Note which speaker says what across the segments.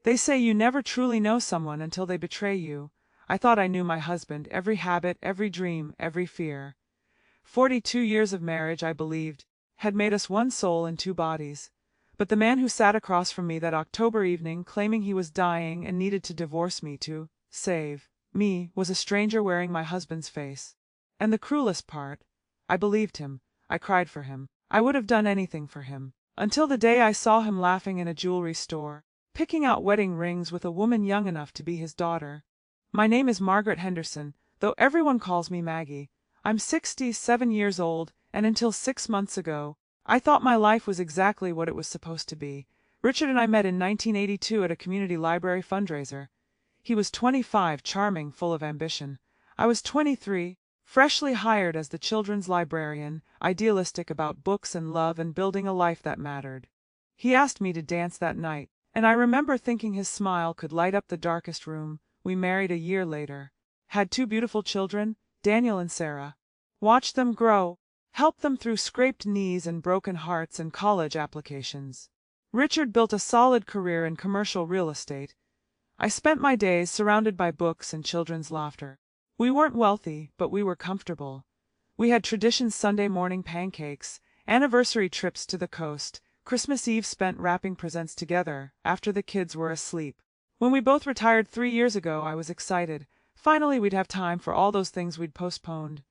Speaker 1: They say you never truly know someone until they betray you. I thought I knew my husband, every habit, every dream, every fear. 42 years of marriage, I believed, had made us one soul in two bodies. But the man who sat across from me that October evening, claiming he was dying and needed to divorce me to save me, was a stranger wearing my husband's face. And the cruelest part, I believed him. I cried for him. I would have done anything for him. Until the day I saw him laughing in a jewelry store, picking out wedding rings with a woman young enough to be his daughter. My name is Margaret Henderson, though everyone calls me Maggie. I'm 67 years old, and until 6 months ago, I thought my life was exactly what it was supposed to be. Richard and I met in 1982 at a community library fundraiser. He was 25, charming, full of ambition. I was 23, freshly hired as the children's librarian, idealistic about books and love and building a life that mattered. He asked me to dance that night, and I remember thinking his smile could light up the darkest room. We married a year later. Had 2 beautiful children, Daniel and Sarah. Watched them grow, helped them through scraped knees and broken hearts and college applications. Richard built a solid career in commercial real estate. I spent my days surrounded by books and children's laughter. We weren't wealthy, but we were comfortable. We had traditions: Sunday morning pancakes, anniversary trips to the coast, Christmas Eve spent wrapping presents together after the kids were asleep. When we both retired 3 years ago, I was excited. Finally, we'd have time for all those things we'd postponed.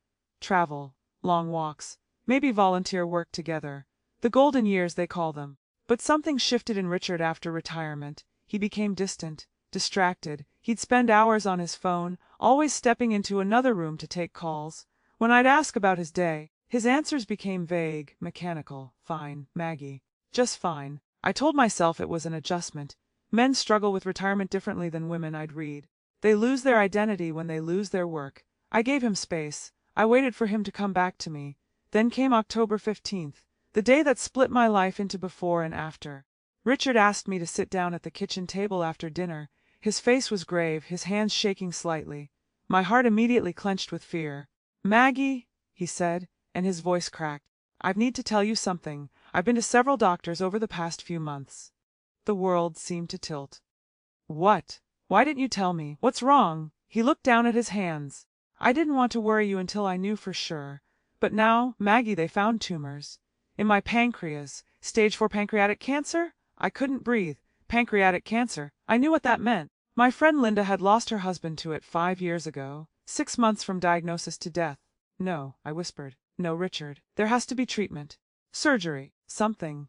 Speaker 1: Travel, long walks, maybe volunteer work together. The golden years, they call them. But something shifted in Richard after retirement. He became distant, distracted. He'd spend hours on his phone, always stepping into another room to take calls. When I'd ask about his day, his answers became vague, mechanical. Fine, Maggie. Just fine. I told myself it was an adjustment. Men struggle with retirement differently than women, I'd read. They lose their identity when they lose their work. I gave him space. I waited for him to come back to me. Then came October 15th, the day that split my life into before and after. Richard asked me to sit down at the kitchen table after dinner. His face was grave, his hands shaking slightly. My heart immediately clenched with fear. "Maggie," he said, and his voice cracked, "I need to tell you something. I've been to several doctors over the past few months." The world seemed to tilt. "What? Why didn't you tell me? What's wrong?" He looked down at his hands. "I didn't want to worry you until I knew for sure. But now, Maggie, they found tumors. In my pancreas. Stage 4 pancreatic cancer?" I couldn't breathe. Pancreatic cancer. I knew what that meant. My friend Linda had lost her husband to it 5 years ago. 6 months from diagnosis to death. "No," I whispered. "No, Richard. There has to be treatment. Surgery. Something."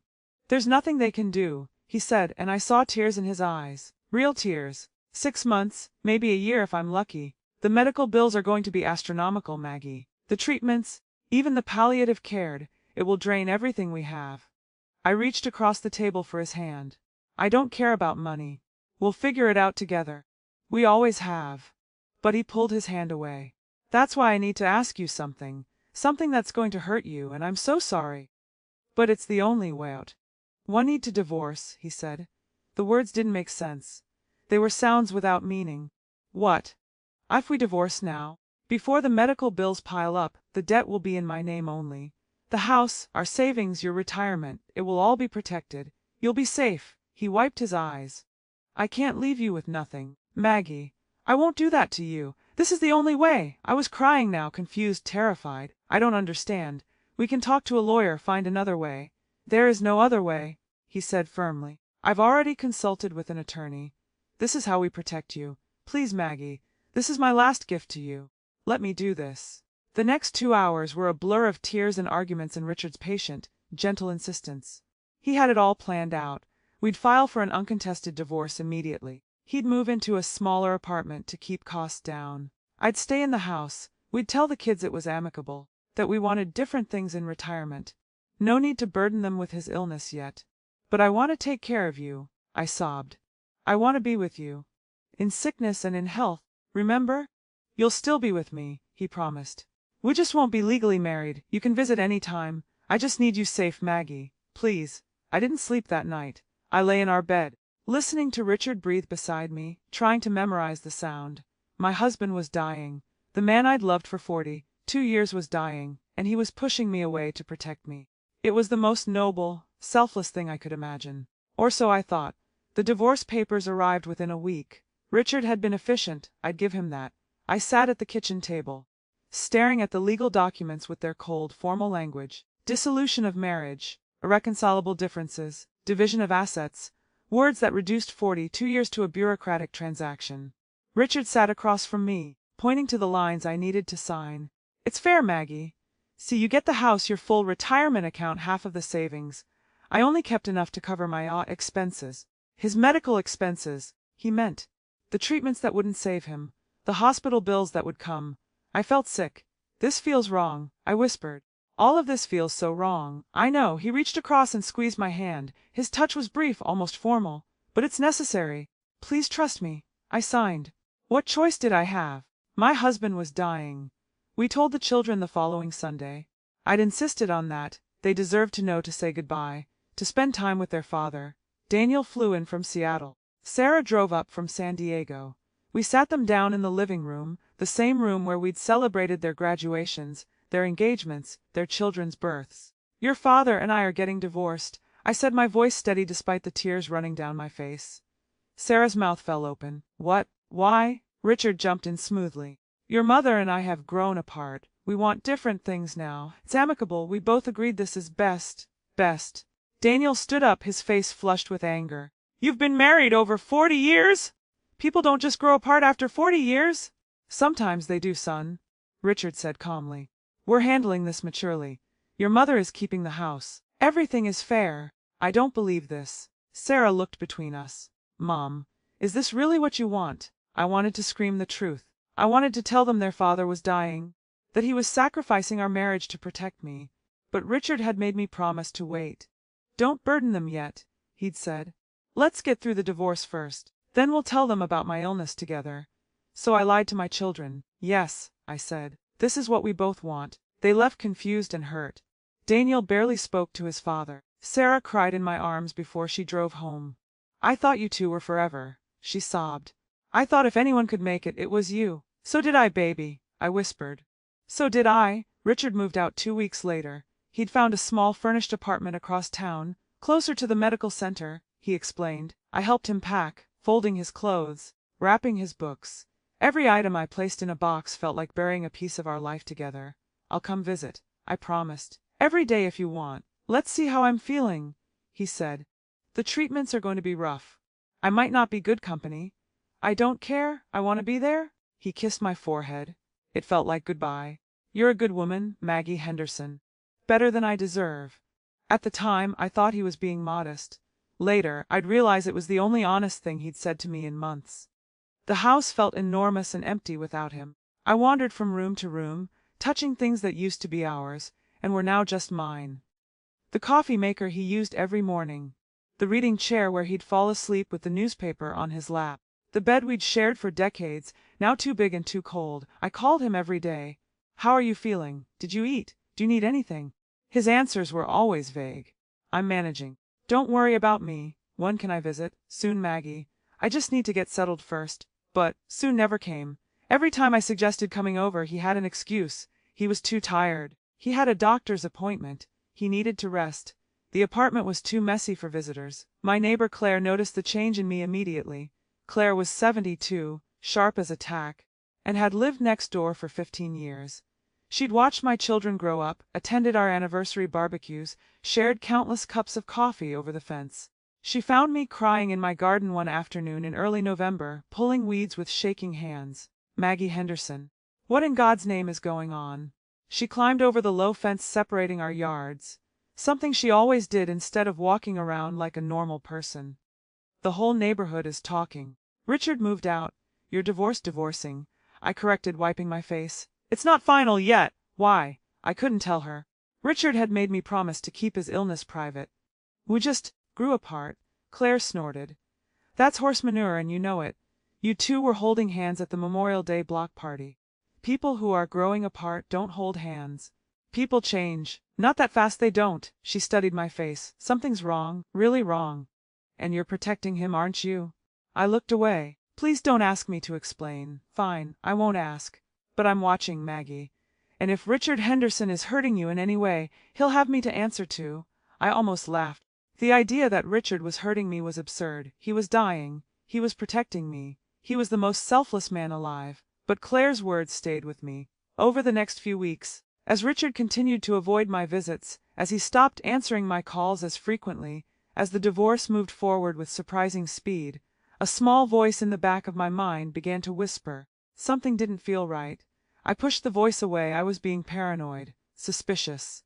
Speaker 1: "There's nothing they can do," he said, and I saw tears in his eyes. Real tears. 6 months, maybe a year if I'm lucky. The medical bills are going to be astronomical, Maggie. The treatments, even the palliative care, it will drain everything we have. I reached across the table for his hand. "I don't care about money. We'll figure it out together. We always have." But he pulled his hand away. "That's why I need to ask you something. Something that's going to hurt you, and I'm so sorry. But it's the only way out. One need to divorce," he said. The words didn't make sense. They were sounds without meaning. "What? If we divorce now, before the medical bills pile up, the debt will be in my name only. The house, our savings, your retirement, it will all be protected. You'll be safe." He wiped his eyes. "I can't leave you with nothing, Maggie. I won't do that to you. This is the only way." I was crying now, confused, terrified. "I don't understand. We can talk to a lawyer, find another way." "There is no other way," he said firmly. "I've already consulted with an attorney. This is how we protect you. Please, Maggie, this is my last gift to you. Let me do this." The next 2 hours were a blur of tears and arguments and Richard's patient, gentle insistence. He had it all planned out. We'd file for an uncontested divorce immediately. He'd move into a smaller apartment to keep costs down. I'd stay in the house. We'd tell the kids it was amicable, that we wanted different things in retirement. No need to burden them with his illness yet. "But I want to take care of you," I sobbed. "I want to be with you. In sickness and in health, remember? You'll still be with me," he promised. "We just won't be legally married. You can visit any time. I just need you safe, Maggie. Please." I didn't sleep that night. I lay in our bed, listening to Richard breathe beside me, trying to memorize the sound. My husband was dying. The man I'd loved for 42 years was dying, and he was pushing me away to protect me. It was the most noble, selfless thing I could imagine. Or so I thought. The divorce papers arrived within a week. Richard had been efficient, I'd give him that. I sat at the kitchen table, staring at the legal documents with their cold, formal language. Dissolution of marriage, irreconcilable differences, division of assets, words that reduced 42 years to a bureaucratic transaction. Richard sat across from me, pointing to the lines I needed to sign. It's fair, Maggie. See, you get the house, your full retirement account, half of the savings. I only kept enough to cover my expenses. His medical expenses, he meant. The treatments that wouldn't save him. The hospital bills that would come. I felt sick. This feels wrong, I whispered. All of this feels so wrong. I know. He reached across and squeezed my hand. His touch was brief, almost formal. But it's necessary. Please trust me. I signed. What choice did I have? My husband was dying. We told the children the following Sunday. I'd insisted on that. They deserved to know to say goodbye, to spend time with their father. Daniel flew in from Seattle. Sarah drove up from San Diego. We sat them down in the living room, the same room where we'd celebrated their graduations, their engagements, their children's births. Your father and I are getting divorced, I said, my voice steady despite the tears running down my face. Sarah's mouth fell open. What? Why? Richard jumped in smoothly. Your mother and I have grown apart. We want different things now. It's amicable. We both agreed this is best. Best. Daniel stood up, his face flushed with anger. You've been married over 40 years? People don't just grow apart after 40 years. Sometimes they do, son, Richard said calmly. We're handling this maturely. Your mother is keeping the house. Everything is fair. I don't believe this. Sarah looked between us. Mom, is this really what you want? I wanted to scream the truth. I wanted to tell them their father was dying, that he was sacrificing our marriage to protect me. But Richard had made me promise to wait. Don't burden them yet, he'd said. Let's get through the divorce first. Then we'll tell them about my illness together. So I lied to my children. Yes, I said. This is what we both want. They left confused and hurt. Daniel barely spoke to his father. Sarah cried in my arms before she drove home. I thought you two were forever, she sobbed. I thought if anyone could make it, it was you. So did I, baby, I whispered. So did I. Richard moved out 2 weeks later. He'd found a small furnished apartment across town, closer to the medical center, he explained. I helped him pack, folding his clothes, wrapping his books. Every item I placed in a box felt like burying a piece of our life together. I'll come visit, I promised. Every day if you want. Let's see how I'm feeling, he said. The treatments are going to be rough. I might not be good company. I don't care. I want to be there. He kissed my forehead. It felt like goodbye. You're a good woman, Maggie Henderson. Better than I deserve. At the time, I thought he was being modest. Later, I'd realize it was the only honest thing he'd said to me in months. The house felt enormous and empty without him. I wandered from room to room, touching things that used to be ours, and were now just mine. The coffee maker he used every morning. The reading chair where he'd fall asleep with the newspaper on his lap. The bed we'd shared for decades, now too big and too cold. I called him every day. How are you feeling? Did you eat? Do you need anything? His answers were always vague. I'm managing. Don't worry about me. When can I visit? Soon, Maggie. I just need to get settled first. But soon never came. Every time I suggested coming over, he had an excuse. He was too tired. He had a doctor's appointment. He needed to rest. The apartment was too messy for visitors. My neighbor Claire noticed the change in me immediately. Claire was 72, sharp as a tack, and had lived next door for 15 years. She'd watched my children grow up, attended our anniversary barbecues, shared countless cups of coffee over the fence. She found me crying in my garden one afternoon in early November, pulling weeds with shaking hands. Maggie Henderson. What in God's name is going on? She climbed over the low fence separating our yards, something she always did instead of walking around like a normal person. The whole neighborhood is talking. Richard moved out. You're divorcing, I corrected, wiping my face. It's not final yet. Why? I couldn't tell her. Richard had made me promise to keep his illness private. We just grew apart. Claire snorted. That's horse manure and you know it. You two were holding hands at the Memorial Day block party. People who are growing apart don't hold hands. People change. Not that fast they don't. She studied my face. Something's wrong, really wrong. And you're protecting him, aren't you? I looked away. Please don't ask me to explain. Fine, I won't ask. But I'm watching, Maggie. And if Richard Henderson is hurting you in any way, he'll have me to answer to. I almost laughed. The idea that Richard was hurting me was absurd. He was dying. He was protecting me. He was the most selfless man alive. But Claire's words stayed with me. Over the next few weeks, as Richard continued to avoid my visits, as he stopped answering my calls as frequently, as the divorce moved forward with surprising speed, a small voice in the back of my mind began to whisper. Something didn't feel right. I pushed the voice away. I was being paranoid, suspicious.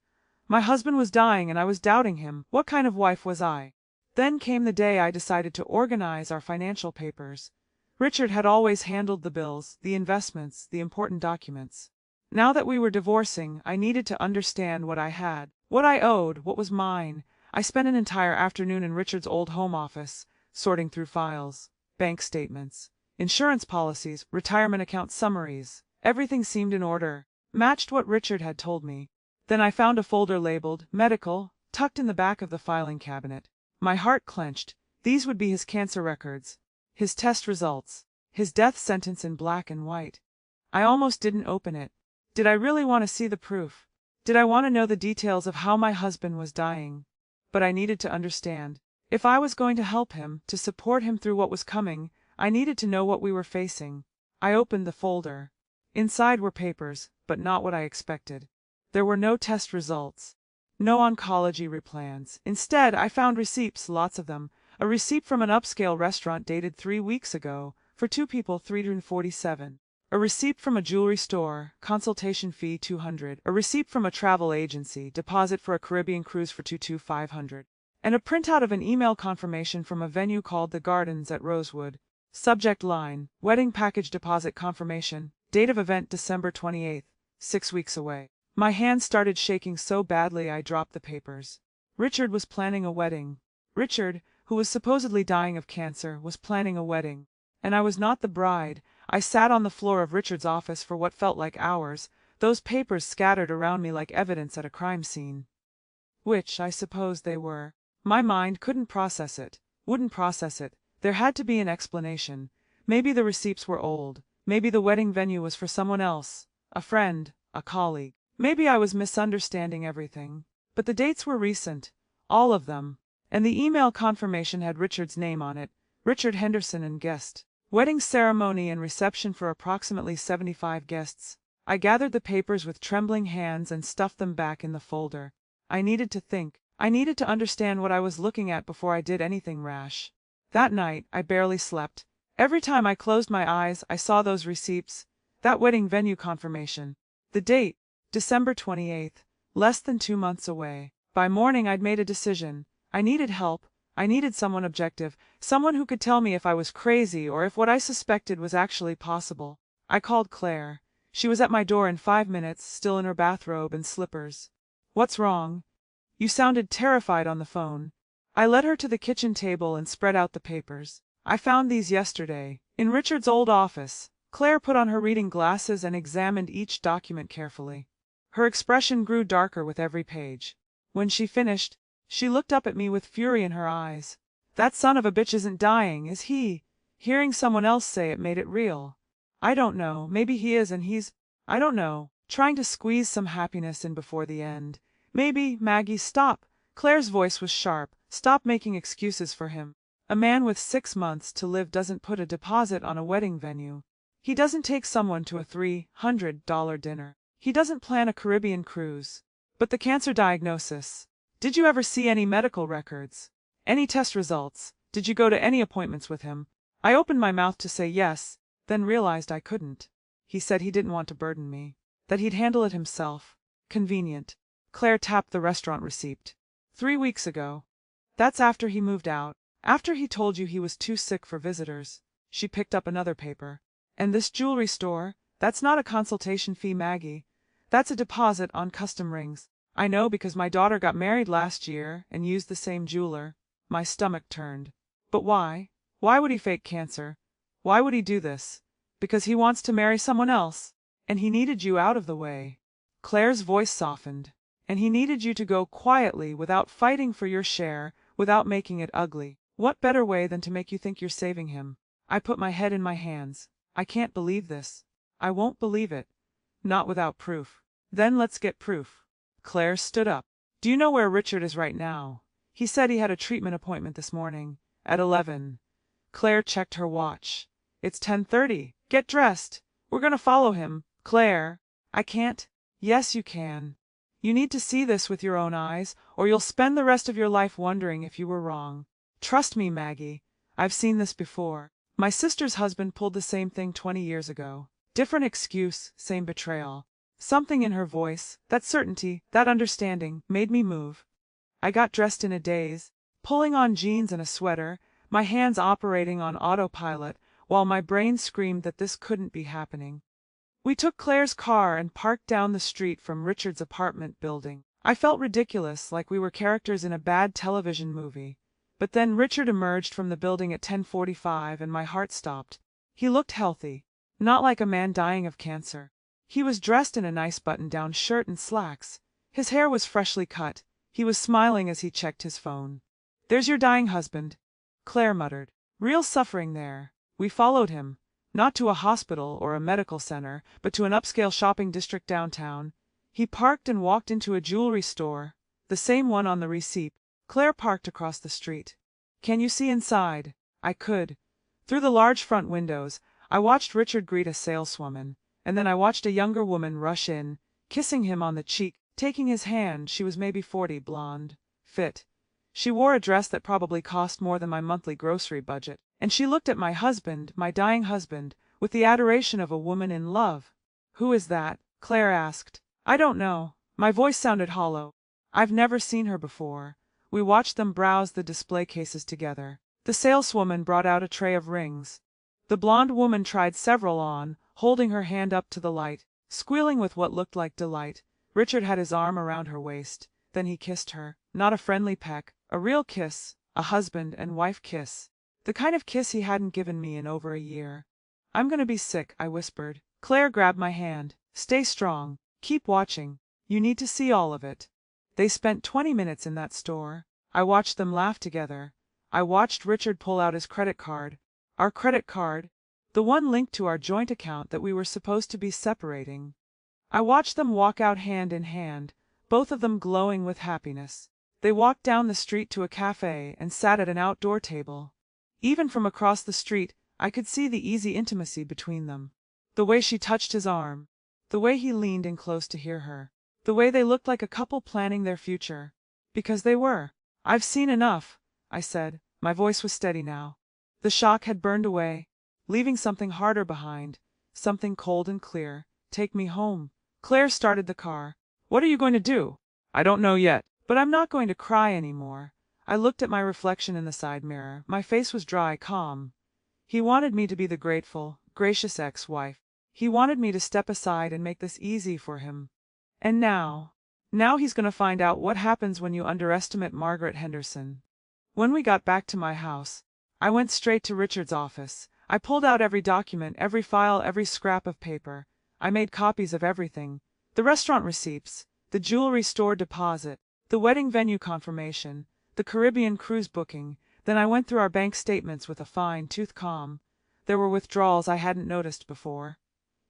Speaker 1: My husband was dying and I was doubting him. What kind of wife was I? Then came the day I decided to organize our financial papers. Richard had always handled the bills, the investments, the important documents. Now that we were divorcing, I needed to understand what I had, what I owed, what was mine. I spent an entire afternoon in Richard's old home office, sorting through files, bank statements, insurance policies, retirement account summaries. Everything seemed in order, matched what Richard had told me. Then I found a folder labeled Medical, tucked in the back of the filing cabinet. My heart clenched. These would be his cancer records, his test results, his death sentence in black and white. I almost didn't open it. Did I really want to see the proof? Did I want to know the details of how my husband was dying? But I needed to understand. If I was going to help him, to support him through what was coming, I needed to know what we were facing. I opened the folder. Inside were papers, but not what I expected. There were no test results, no oncology replans. Instead, I found receipts, lots of them. A receipt from an upscale restaurant dated 3 weeks ago, for 2 people, $347. A receipt from a jewelry store, consultation fee $200. A receipt from a travel agency, deposit for a Caribbean cruise for $500. And a printout of an email confirmation from a venue called The Gardens at Rosewood. Subject line, wedding package deposit confirmation, date of event December 28th, 6 weeks away. My hands started shaking so badly I dropped the papers. Richard was planning a wedding. Richard, who was supposedly dying of cancer, was planning a wedding. And I was not the bride. I sat on the floor of Richard's office for what felt like hours, those papers scattered around me like evidence at a crime scene. Which, I suppose they were. My mind couldn't process it, wouldn't process it. There had to be an explanation. Maybe the receipts were old. Maybe the wedding venue was for someone else, a friend, a colleague. Maybe I was misunderstanding everything. But the dates were recent, all of them. And the email confirmation had Richard's name on it, Richard Henderson and guest. Wedding ceremony and reception for approximately 75 guests. I gathered the papers with trembling hands and stuffed them back in the folder. I needed to think. I needed to understand what I was looking at before I did anything rash. That night, I barely slept. Every time I closed my eyes, I saw those receipts, that wedding venue confirmation. The date, December 28th, less than 2 months away. By morning I'd made a decision. I needed help. I needed someone objective, someone who could tell me if I was crazy or if what I suspected was actually possible. I called Claire. She was at my door in 5 minutes, still in her bathrobe and slippers. What's wrong? You sounded terrified on the phone. I led her to the kitchen table and spread out the papers. I found these yesterday, in Richard's old office. Claire put on her reading glasses and examined each document carefully. Her expression grew darker with every page. When she finished, she looked up at me with fury in her eyes. That son of a bitch isn't dying, is he? Hearing someone else say it made it real. I don't know, maybe he is and I don't know, trying to squeeze some happiness in before the end. Maybe, Maggie, stop. Claire's voice was sharp. Stop making excuses for him. A man with 6 months to live doesn't put a deposit on a wedding venue. He doesn't take someone to a $300 dinner. He doesn't plan a Caribbean cruise. But the cancer diagnosis. Did you ever see any medical records? Any test results? Did you go to any appointments with him? I opened my mouth to say yes, then realized I couldn't. He said he didn't want to burden me, that he'd handle it himself. Convenient. Claire tapped the restaurant receipt. 3 weeks ago. That's after he moved out. After he told you he was too sick for visitors. She picked up another paper. And this jewelry store, that's not a consultation fee, Maggie. That's a deposit on custom rings. I know because my daughter got married last year and used the same jeweler. My stomach turned. But why? Why would he fake cancer? Why would he do this? Because he wants to marry someone else. And he needed you out of the way. Claire's voice softened. And he needed you to go quietly without fighting for your share, without making it ugly. What better way than to make you think you're saving him? I put my head in my hands. I can't believe this. I won't believe it. Not without proof. Then let's get proof. Claire stood up. Do you know where Richard is right now? He said he had a treatment appointment this morning, at 11. Claire checked her watch. It's 10:30. Get dressed. We're gonna follow him. Claire. I can't. Yes, you can. You need to see this with your own eyes, or you'll spend the rest of your life wondering if you were wrong. Trust me, Maggie. I've seen this before. My sister's husband pulled the same thing 20 years ago. Different excuse, same betrayal. Something in her voice, that certainty, that understanding, made me move. I got dressed in a daze, pulling on jeans and a sweater, my hands operating on autopilot, while my brain screamed that this couldn't be happening. We took Claire's car and parked down the street from Richard's apartment building. I felt ridiculous, like we were characters in a bad television movie. But then Richard emerged from the building at 10:45 and my heart stopped. He looked healthy, not like a man dying of cancer. He was dressed in a nice button-down shirt and slacks. His hair was freshly cut. He was smiling as he checked his phone. "There's your dying husband," Claire muttered. "Real suffering there." We followed him, not to a hospital or a medical center, but to an upscale shopping district downtown. He parked and walked into a jewelry store, the same one on the receipt. Claire parked across the street. "Can you see inside?" I could. Through the large front windows, I watched Richard greet a saleswoman, and then I watched a younger woman rush in, kissing him on the cheek, taking his hand. She was maybe 40, blonde, fit. She wore a dress that probably cost more than my monthly grocery budget, and she looked at my husband, my dying husband, with the adoration of a woman in love. "Who is that?" Claire asked. "I don't know." My voice sounded hollow. "I've never seen her before." We watched them browse the display cases together. The saleswoman brought out a tray of rings. The blonde woman tried several on, holding her hand up to the light, squealing with what looked like delight. Richard had his arm around her waist. Then he kissed her. Not a friendly peck, a real kiss, a husband and wife kiss. The kind of kiss he hadn't given me in over a year. "I'm gonna be sick," I whispered. Claire grabbed my hand. "Stay strong. Keep watching. You need to see all of it." They spent 20 minutes in that store. I watched them laugh together. I watched Richard pull out his credit card. Our credit card. The one linked to our joint account that we were supposed to be separating. I watched them walk out hand in hand, both of them glowing with happiness. They walked down the street to a cafe and sat at an outdoor table. Even from across the street, I could see the easy intimacy between them. The way she touched his arm. The way he leaned in close to hear her. The way they looked like a couple planning their future. Because they were. "I've seen enough," I said. My voice was steady now. The shock had burned away, leaving something harder behind, something cold and clear. "Take me home." Claire started the car. "What are you going to do?" "I don't know yet. But I'm not going to cry anymore." I looked at my reflection in the side mirror. My face was dry, calm. He wanted me to be the grateful, gracious ex-wife. He wanted me to step aside and make this easy for him. And now he's going to find out what happens when you underestimate Margaret Henderson. When we got back to my house, I went straight to Richard's office. I pulled out every document, every file, every scrap of paper. I made copies of everything. The restaurant receipts, the jewelry store deposit, the wedding venue confirmation, the Caribbean cruise booking. Then I went through our bank statements with a fine-tooth comb. There were withdrawals I hadn't noticed before.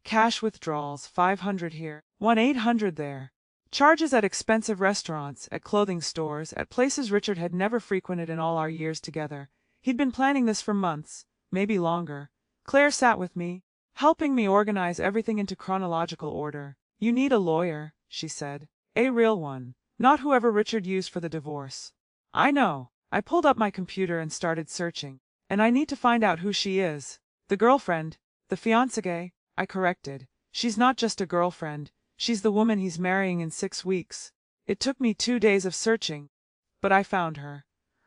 Speaker 1: Cash withdrawals, 500 here, 1,800 there. Charges at expensive restaurants, at clothing stores, at places Richard had never frequented in all our years together. He'd been planning this for months, maybe longer. Claire sat with me, helping me organize everything into chronological order. "You need a lawyer," she said. "A real one. Not whoever Richard used for the divorce." "I know." I pulled up my computer and started searching. "And I need to find out who she is." "The girlfriend, the fiancée," I corrected. "She's not just a girlfriend. She's the woman he's marrying in 6 weeks." It took me 2 days of searching, but I found her.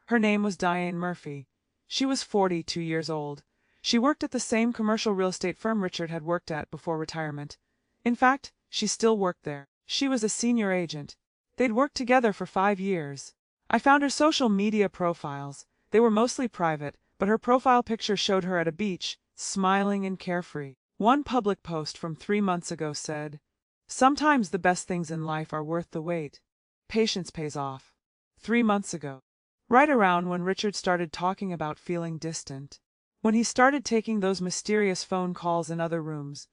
Speaker 1: Her name was Diane Murphy. She was 42 years old. She worked at the same commercial real estate firm Richard had worked at before retirement. In fact, she still worked there. She was a senior agent. They'd worked together for 5 years. I found her social media profiles. They were mostly private, but her profile picture showed her at a beach, smiling and carefree. One public post from 3 months ago said, "Sometimes the best things in life are worth the wait. Patience pays off." 3 months ago. Right around when Richard started talking about feeling distant. When he started taking those mysterious phone calls in other rooms.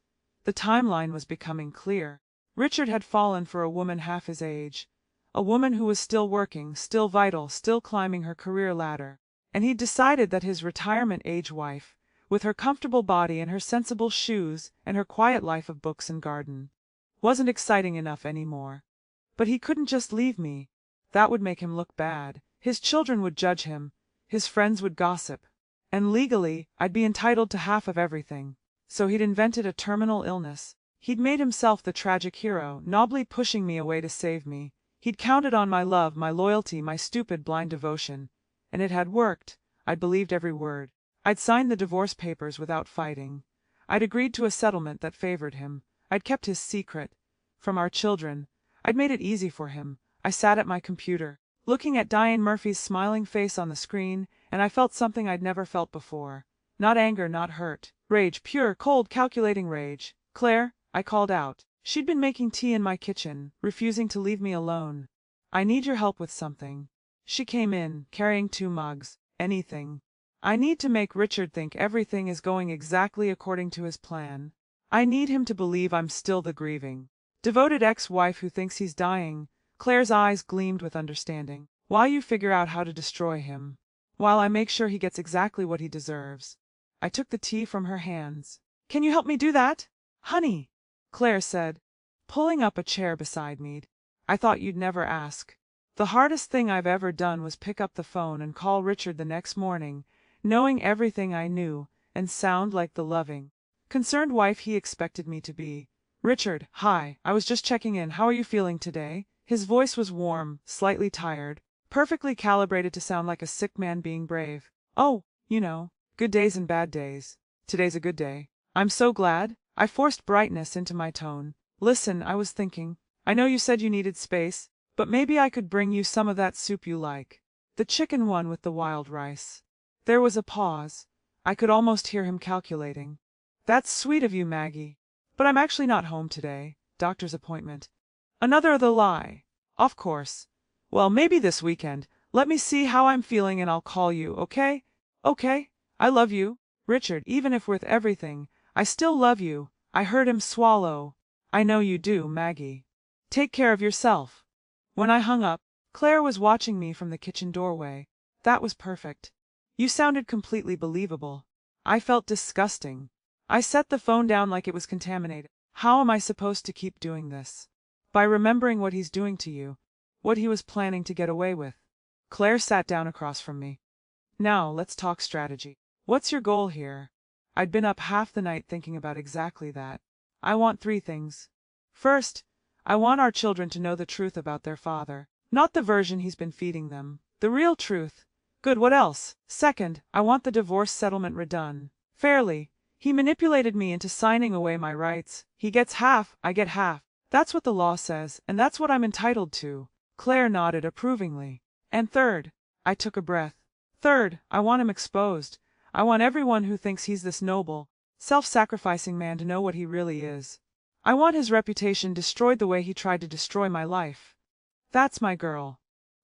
Speaker 1: The timeline was becoming clear. Richard had fallen for a woman half his age. a woman who was still working, still vital, still climbing her career ladder. And he'd decided that his retirement-age wife, with her comfortable body and her sensible shoes and her quiet life of books and garden, wasn't exciting enough anymore. But he couldn't just leave me. That would make him look bad. His children would judge him, his friends would gossip, and legally, I'd be entitled to half of everything. So he'd invented a terminal illness. He'd made himself the tragic hero, nobly pushing me away to save me. He'd counted on my love, my loyalty, my stupid blind devotion. And it had worked. I'd believed every word. I'd signed the divorce papers without fighting. I'd agreed to a settlement that favored him. I'd kept his secret from our children. I'd made it easy for him. I sat at my computer, looking at Diane Murphy's smiling face on the screen, and I felt something I'd never felt before. Not anger, not hurt. Rage, pure, cold, calculating rage. "Claire," I called out. She'd been making tea in my kitchen, refusing to leave me alone. "I need your help with something." She came in, carrying 2 mugs. "Anything. I need to make Richard think everything is going exactly according to his plan. I need him to believe I'm still the grieving, devoted ex-wife who thinks he's dying." Claire's eyes gleamed with understanding. "While you figure out how to destroy him. While I make sure he gets exactly what he deserves." I took the tea from her hands. "Can you help me do that, honey?" Claire said, pulling up a chair beside me. "I thought you'd never ask." The hardest thing I've ever done was pick up the phone and call Richard the next morning, knowing everything I knew, and sound like the loving, concerned wife he expected me to be. "Richard, hi, I was just checking in. How are you feeling today?" His voice was warm, slightly tired, perfectly calibrated to sound like a sick man being brave. "Oh, you know, good days and bad days. Today's a good day." "I'm so glad." I forced brightness into my tone. "Listen, I was thinking, I know you said you needed space, but maybe I could bring you some of that soup you like. The chicken one with the wild rice." There was a pause. I could almost hear him calculating. "That's sweet of you, Maggie. But I'm actually not home today. Doctor's appointment." Another the lie. "Of course. Well, maybe this weekend. Let me see how I'm feeling and I'll call you, okay?" "Okay. I love you, Richard, even if with everything. I still love you." I heard him swallow. "I know you do, Maggie. Take care of yourself." When I hung up, Claire was watching me from the kitchen doorway. "That was perfect. You sounded completely believable." I felt disgusting. I set the phone down like it was contaminated. How am I supposed to keep doing this? By remembering what he's doing to you, what he was planning to get away with. Claire sat down across from me. "Now, let's talk strategy. What's your goal here?" I'd been up half the night thinking about exactly that. "I want 3 things. First, I want our children to know the truth about their father. Not the version he's been feeding them. The real truth." "Good, what else?" "Second, I want the divorce settlement redone. Fairly. He manipulated me into signing away my rights. He gets half, I get half. That's what the law says, and that's what I'm entitled to." Claire nodded approvingly. "And third," I took a breath. "Third, I want him exposed. I want everyone who thinks he's this noble, self-sacrificing man to know what he really is. I want his reputation destroyed the way he tried to destroy my life. That's my girl."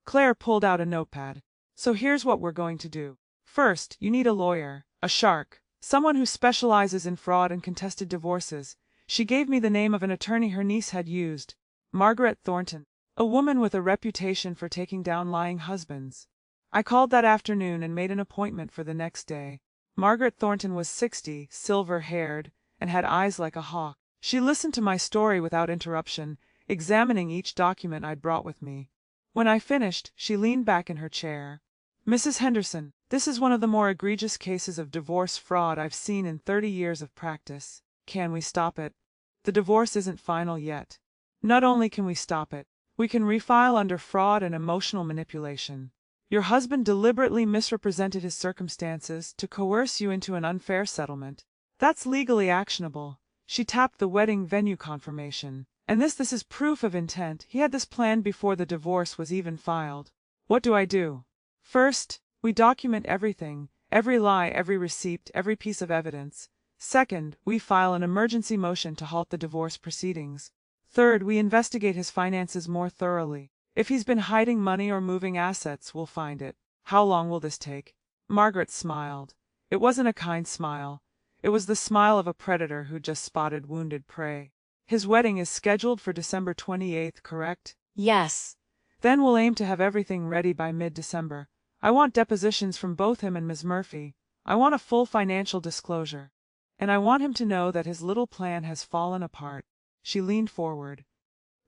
Speaker 1: Claire pulled out a notepad. "So here's what we're going to do. First, you need a lawyer, a shark, someone who specializes in fraud and contested divorces." She gave me the name of an attorney her niece had used, Margaret Thornton, a woman with a reputation for taking down lying husbands. I called that afternoon and made an appointment for the next day. Margaret Thornton was 60, silver-haired, and had eyes like a hawk. She listened to my story without interruption, examining each document I'd brought with me. When I finished, she leaned back in her chair. "Mrs. Henderson, this is one of the more egregious cases of divorce fraud I've seen in 30 years of practice. Can we stop it? The divorce isn't final yet. Not only can we stop it, we can refile under fraud and emotional manipulation. Your husband deliberately misrepresented his circumstances to coerce you into an unfair settlement. That's legally actionable." She tapped the wedding venue confirmation. "And this is proof of intent. He had this planned before the divorce was even filed." "What do I do?" "First, we document everything, every lie, every receipt, every piece of evidence. Second, we file an emergency motion to halt the divorce proceedings. Third, we investigate his finances more thoroughly. If he's been hiding money or moving assets, we'll find it." "How long will this take?" Margaret smiled. It wasn't a kind smile. It was the smile of a predator who just spotted wounded prey. "His wedding is scheduled for December 28th, correct?"
Speaker 2: Yes.
Speaker 1: Then we'll aim to have everything ready by mid-December. I want depositions from both him and Ms. Murphy. I want a full financial disclosure. And I want him to know that his little plan has fallen apart." She leaned forward.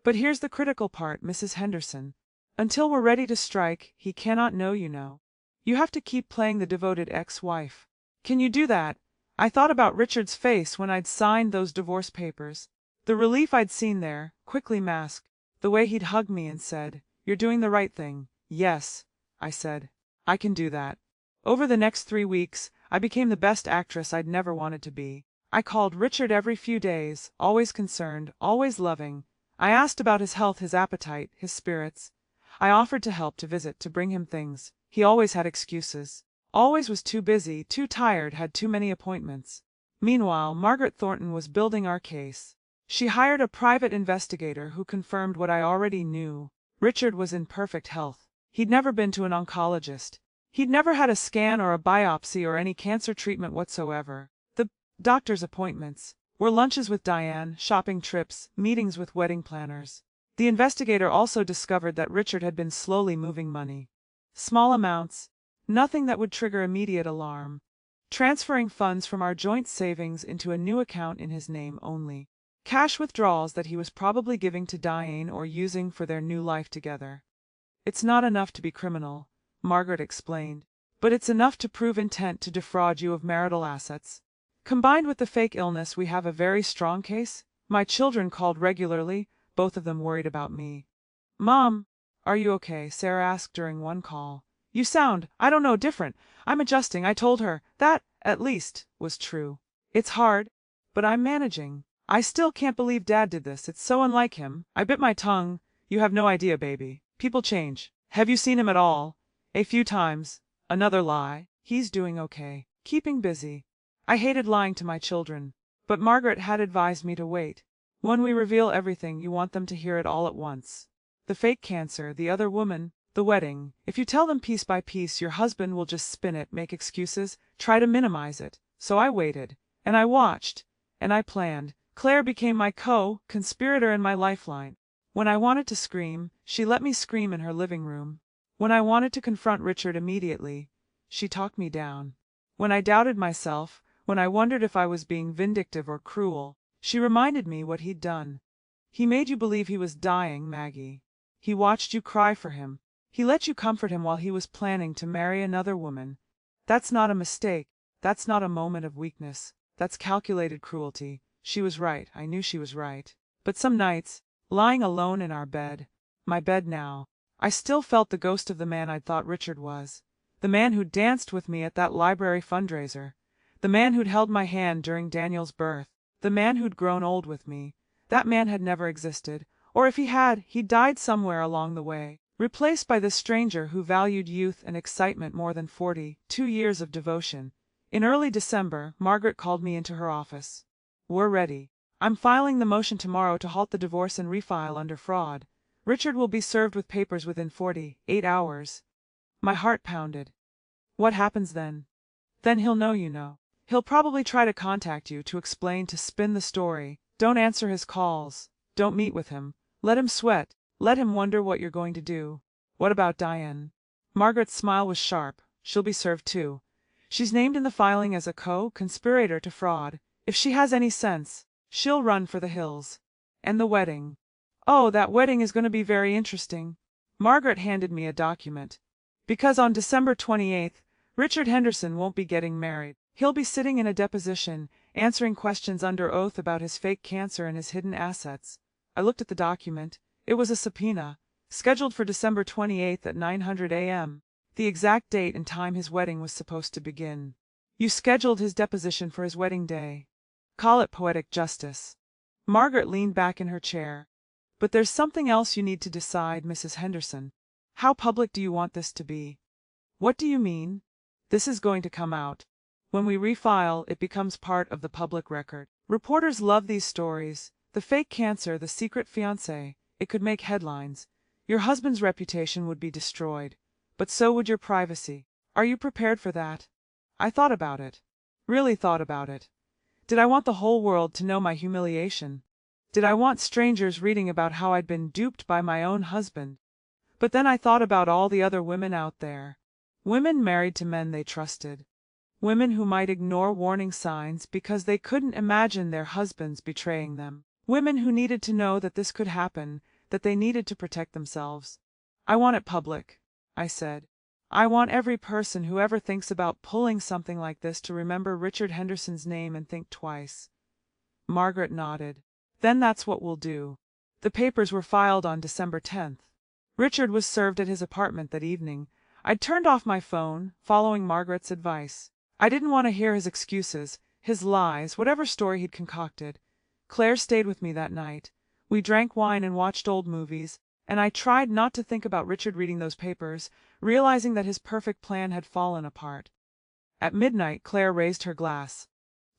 Speaker 1: "But here's the critical part, Mrs. Henderson. Until we're ready to strike, he cannot know, you know. You have to keep playing the devoted ex-wife. Can you do that?" I thought about Richard's face when I'd signed those divorce papers. The relief I'd seen there, quickly masked. The way he'd hugged me and said, "You're doing the right thing." "Yes," I said. "I can do that." Over the next 3 weeks, I became the best actress I'd never wanted to be. I called Richard every few days, always concerned, always loving. I asked about his health, his appetite, his spirits. I offered to help, to visit, to bring him things. He always had excuses. Always was too busy, too tired, had too many appointments. Meanwhile, Margaret Thornton was building our case. She hired a private investigator who confirmed what I already knew. Richard was in perfect health. He'd never been to an oncologist. He'd never had a scan or a biopsy or any cancer treatment whatsoever. The doctor's appointments were lunches with Diane, shopping trips, meetings with wedding planners. The investigator also discovered that Richard had been slowly moving money. Small amounts, nothing that would trigger immediate alarm. Transferring funds from our joint savings into a new account in his name only. Cash withdrawals that he was probably giving to Diane or using for their new life together. "It's not enough to be criminal," Margaret explained, "but it's enough to prove intent to defraud you of marital assets. Combined with the fake illness, we have a very strong case." My children called regularly, both of them worried about me. "Mom, are you okay?" Sarah asked during one call. "You sound, I don't know, different." "I'm adjusting," I told her. That, at least, was true. "It's hard, but I'm managing. I still can't believe Dad did this. It's so unlike him." I bit my tongue. "You have no idea, baby. People change." "Have you seen him at all?" "A few times." Another lie. "He's doing okay. Keeping busy." I hated lying to my children, but Margaret had advised me to wait. When we reveal everything, you want them to hear it all at once. The fake cancer, the other woman, the wedding. If you tell them piece by piece, your husband will just spin it, make excuses, try to minimize it. So I waited, and I watched, and I planned. Claire became my co-conspirator and my lifeline. When I wanted to scream, she let me scream in her living room. When I wanted to confront Richard immediately, she talked me down. When I doubted myself, when I wondered if I was being vindictive or cruel, she reminded me what he'd done. "He made you believe he was dying, Maggie. He watched you cry for him. He let you comfort him while he was planning to marry another woman. That's not a mistake. That's not a moment of weakness. That's calculated cruelty." She was right. I knew she was right. But some nights, lying alone in our bed, my bed now, I still felt the ghost of the man I'd thought Richard was. The man who'd danced with me at that library fundraiser. The man who'd held my hand during Daniel's birth. The man who'd grown old with me. That man had never existed. Or if he had, he died somewhere along the way, replaced by this stranger who valued youth and excitement more than 42 years of devotion. In early December, Margaret called me into her office. "We're ready. I'm filing the motion tomorrow to halt the divorce and refile under fraud. Richard will be served with papers within 48 hours. My heart pounded. "What happens then?" "Then he'll know, you know. He'll probably try to contact you, to explain, to spin the story. Don't answer his calls. Don't meet with him. Let him sweat. Let him wonder what you're going to do." "What about Diane?" Margaret's smile was sharp. "She'll be served too. She's named in the filing as a co-conspirator to fraud. If she has any sense, she'll run for the hills." "And the wedding?" "Oh, that wedding is going to be very interesting." Margaret handed me a document. "Because on December 28th, Richard Henderson won't be getting married. He'll be sitting in a deposition, answering questions under oath about his fake cancer and his hidden assets." I looked at the document. It was a subpoena, scheduled for December 28th at 900 a.m., the exact date and time his wedding was supposed to begin. "You scheduled his deposition for his wedding day. Call it poetic justice." Margaret leaned back in her chair. "But there's something else you need to decide, Mrs. Henderson. How public do you want this to be?" "What do you mean?" "This is going to come out. When we refile, it becomes part of the public record. Reporters love these stories. The fake cancer, the secret fiancé. It could make headlines. Your husband's reputation would be destroyed. But so would your privacy. Are you prepared for that?" I thought about it. Really thought about it. Did I want the whole world to know my humiliation? Did I want strangers reading about how I'd been duped by my own husband? But then I thought about all the other women out there. Women married to men they trusted. Women who might ignore warning signs because they couldn't imagine their husbands betraying them. Women who needed to know that this could happen, that they needed to protect themselves. I want it public, I said. I want every person who ever thinks about pulling something like this to remember Richard Henderson's name and think twice. Margaret nodded. Then that's what we'll do. The papers were filed on December 10th. Richard was served at his apartment that evening. I'd turned off my phone, following Margaret's advice. I didn't want to hear his excuses, his lies, whatever story he'd concocted. Claire stayed with me that night. We drank wine and watched old movies, and I tried not to think about Richard reading those papers, realizing that his perfect plan had fallen apart. At midnight, Claire raised her glass.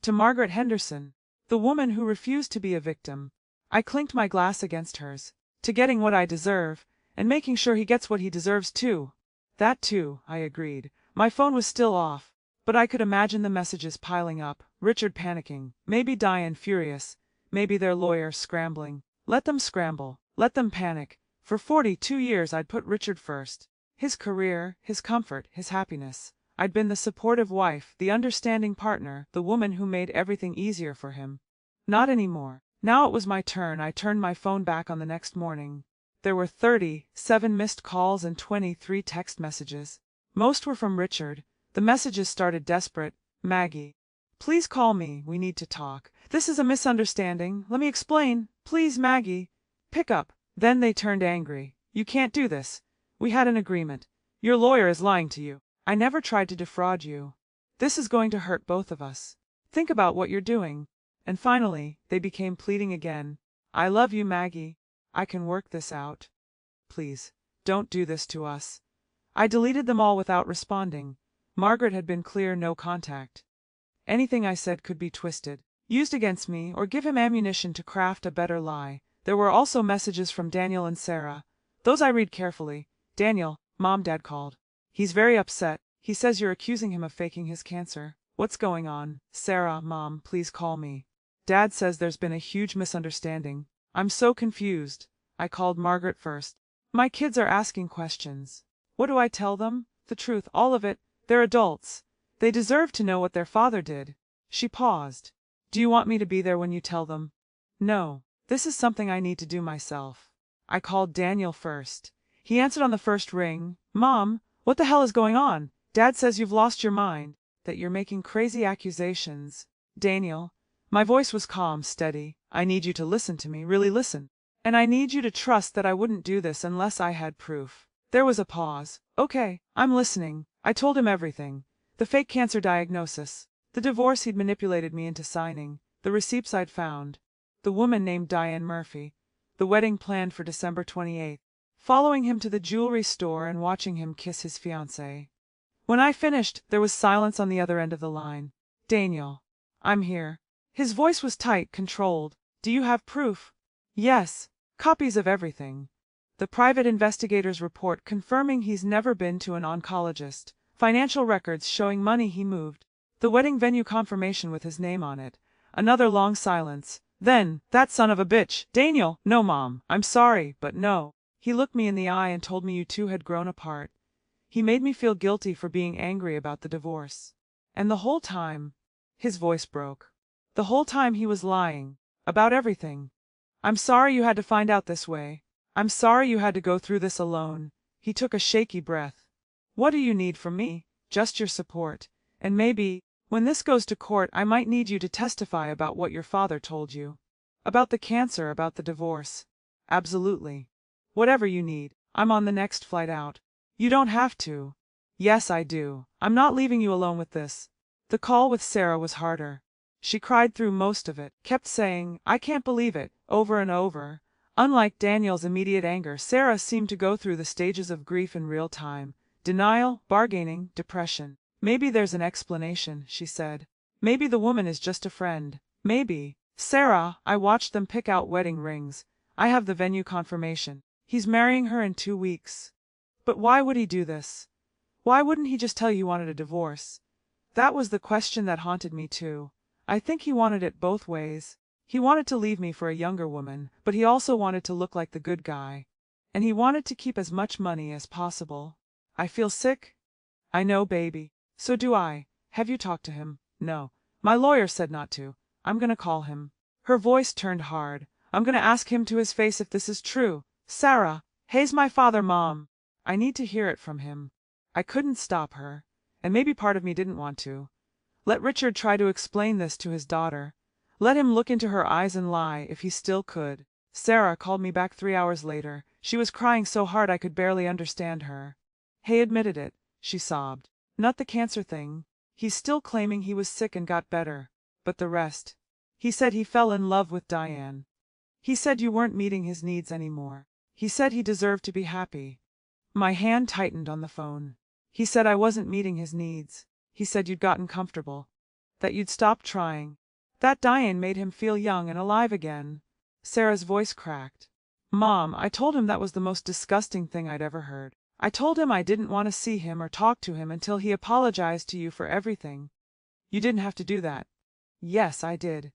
Speaker 1: To Margaret Henderson, the woman who refused to be a victim. I clinked my glass against hers. To getting what I deserve, and making sure he gets what he deserves too. That too, I agreed. My phone was still off, but I could imagine the messages piling up, Richard panicking, maybe Diane furious, maybe their lawyer scrambling. Let them scramble, let them panic. For 42 years I'd put Richard first. His career, his comfort, his happiness. I'd been the supportive wife, the understanding partner, the woman who made everything easier for him. Not anymore. Now it was my turn. I turned my phone back on the next morning. There were 37 missed calls and 23 text messages. Most were from Richard. The messages started desperate. Maggie, please call me. We need to talk. This is a misunderstanding. Let me explain. Please, Maggie. Pick up. Then they turned angry. You can't do this. We had an agreement. Your lawyer is lying to you. I never tried to defraud you. This is going to hurt both of us. Think about what you're doing. And finally, they became pleading again. I love you, Maggie. I can work this out. Please, don't do this to us. I deleted them all without responding. Margaret had been clear, no contact. Anything I said could be twisted, used against me, or give him ammunition to craft a better lie. There were also messages from Daniel and Sarah. Those I read carefully. Daniel, Mom, Dad called. He's very upset. He says you're accusing him of faking his cancer. What's going on? Sarah, Mom, please call me. Dad says there's been a huge misunderstanding. I'm so confused. I called Margaret first. My kids are asking questions. What do I tell them? The truth, all of it. They're adults. They deserve to know what their father did. She paused. Do you want me to be there when you tell them? No. This is something I need to do myself. I called Daniel first. He answered on the first ring. Mom, what the hell is going on? Dad says you've lost your mind, that you're making crazy accusations. Daniel. My voice was calm, steady. I need you to listen to me, really listen. And I need you to trust that I wouldn't do this unless I had proof. There was a pause. Okay, I'm listening. I told him everything. The fake cancer diagnosis. The divorce he'd manipulated me into signing. The receipts I'd found. The woman named Diane Murphy. The wedding planned for December 28th. Following him to the jewelry store and watching him kiss his fiancée. When I finished, there was silence on the other end of the line. Daniel. I'm here. His voice was tight, controlled. Do you have proof? Yes. Copies of everything. The private investigator's report confirming he's never been to an oncologist. Financial records showing money he moved. The wedding venue confirmation with his name on it. Another long silence. Then, that son of a bitch. Daniel. No, Mom. I'm sorry, but no. He looked me in the eye and told me you two had grown apart. He made me feel guilty for being angry about the divorce. And the whole time, his voice broke. The whole time he was lying. About everything. I'm sorry you had to find out this way. I'm sorry you had to go through this alone. He took a shaky breath. What do you need from me? Just your support. And maybe, when this goes to court, I might need you to testify about what your father told you. About the cancer, about the divorce. Absolutely. Whatever you need. I'm on the next flight out. You don't have to. Yes, I do. I'm not leaving you alone with this. The call with Sarah was harder. She cried through most of it, kept saying, I can't believe it, over and over. Unlike Daniel's immediate anger, Sarah seemed to go through the stages of grief in real time. Denial, bargaining, depression. Maybe there's an explanation, she said. Maybe the woman is just a friend. Maybe. Sarah, I watched them pick out wedding rings. I have the venue confirmation. He's marrying her in 2 weeks. But why would he do this? Why wouldn't he just tell you he wanted a divorce? That was the question that haunted me too. I think he wanted it both ways. He wanted to leave me for a younger woman, but he also wanted to look like the good guy. and he wanted to keep as much money as possible. I feel sick? I know, baby. So do I. Have you talked to him? No. My lawyer said not to. I'm gonna call him. Her voice turned hard. I'm gonna ask him to his face if this is true. Sarah, Hayes my father, Mom. I need to hear it from him. I couldn't stop her, and maybe part of me didn't want to. Let Richard try to explain this to his daughter. Let him look into her eyes and lie, if he still could. Sarah called me back 3 hours later. She was crying so hard I could barely understand her. Hay admitted it, she sobbed. Not the cancer thing. He's still claiming he was sick and got better. But the rest. He said he fell in love with Diane. He said you weren't meeting his needs anymore. He said he deserved to be happy. My hand tightened on the phone. He said I wasn't meeting his needs. He said you'd gotten comfortable. That you'd stopped trying. That Diane made him feel young and alive again. Sarah's voice cracked. Mom, I told him that was the most disgusting thing I'd ever heard. I told him I didn't want to see him or talk to him until he apologized to you for everything. You didn't have to do that. Yes, I did.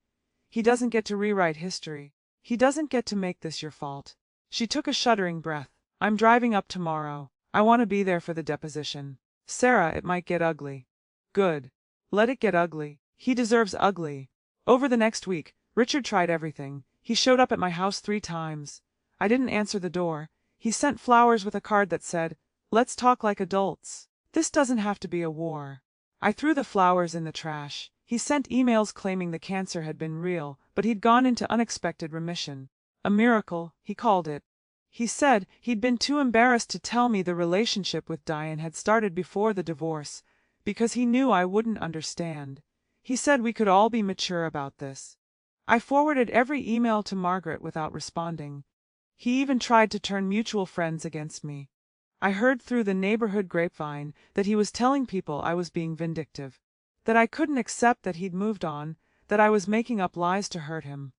Speaker 1: He doesn't get to rewrite history. He doesn't get to make this your fault. She took a shuddering breath. I'm driving up tomorrow. I want to be there for the deposition. Sarah, it might get ugly. Good. Let it get ugly. He deserves ugly. Over the next week, Richard tried everything. He showed up at my house 3 times. I didn't answer the door. He sent flowers with a card that said, "Let's talk like adults. This doesn't have to be a war." I threw the flowers in the trash. He sent emails claiming the cancer had been real, but he'd gone into unexpected remission. A miracle, he called it. He said he'd been too embarrassed to tell me the relationship with Diane had started before the divorce, because he knew I wouldn't understand. He said we could all be mature about this. I forwarded every email to Margaret without responding. He even tried to turn mutual friends against me. I heard through the neighborhood grapevine that he was telling people I was being vindictive, that I couldn't accept that he'd moved on, that I was making up lies to hurt him.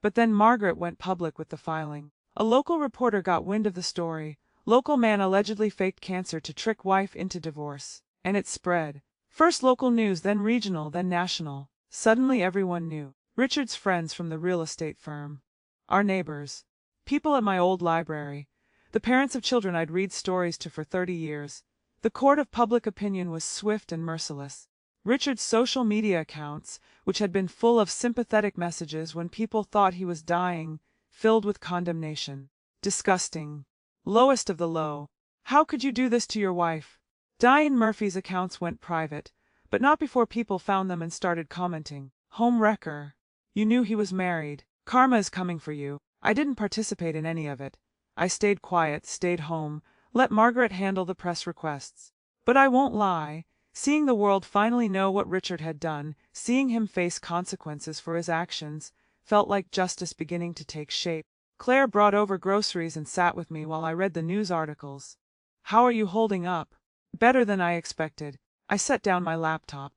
Speaker 1: But then Margaret went public with the filing. A local reporter got wind of the story. Local man allegedly faked cancer to trick wife into divorce. And it spread. First local news, then regional, then national. Suddenly everyone knew. Richard's friends from the real estate firm. Our neighbors. People at my old library. The parents of children I'd read stories to for 30 years. The court of public opinion was swift and merciless. Richard's social media accounts, which had been full of sympathetic messages when people thought he was dying, filled with condemnation. Disgusting. Lowest of the low. How could you do this to your wife? Diane Murphy's accounts went private, but not before people found them and started commenting. Home wrecker. You knew he was married. Karma is coming for you. I didn't participate in any of it. I stayed quiet, stayed home, let Margaret handle the press requests. But I won't lie. Seeing the world finally know what Richard had done, seeing him face consequences for his actions, felt like justice beginning to take shape. Claire brought over groceries and sat with me while I read the news articles. How are you holding up? Better than I expected. I set down my laptop.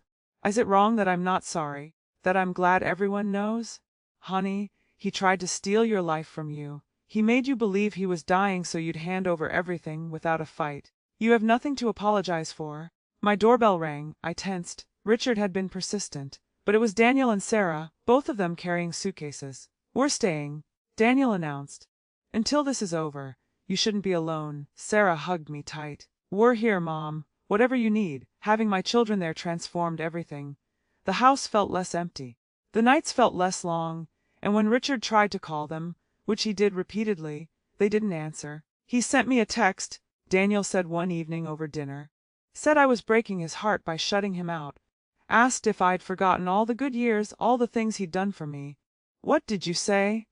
Speaker 1: Is it wrong that I'm not sorry? That I'm glad everyone knows? Honey, he tried to steal your life from you. He made you believe he was dying so you'd hand over everything without a fight. You have nothing to apologize for. My doorbell rang. I tensed. Richard had been persistent. But it was Daniel and Sarah, both of them carrying suitcases. We're staying, Daniel announced. Until this is over. You shouldn't be alone. Sarah hugged me tight. We're here, Mom. Whatever you need. Having my children there transformed everything. The house felt less empty. The nights felt less long, and when Richard tried to call them, which he did repeatedly, they didn't answer. He sent me a text, Daniel said one evening over dinner. Said I was breaking his heart by shutting him out. Asked if I'd forgotten all the good years, all the things he'd done for me. What did you say?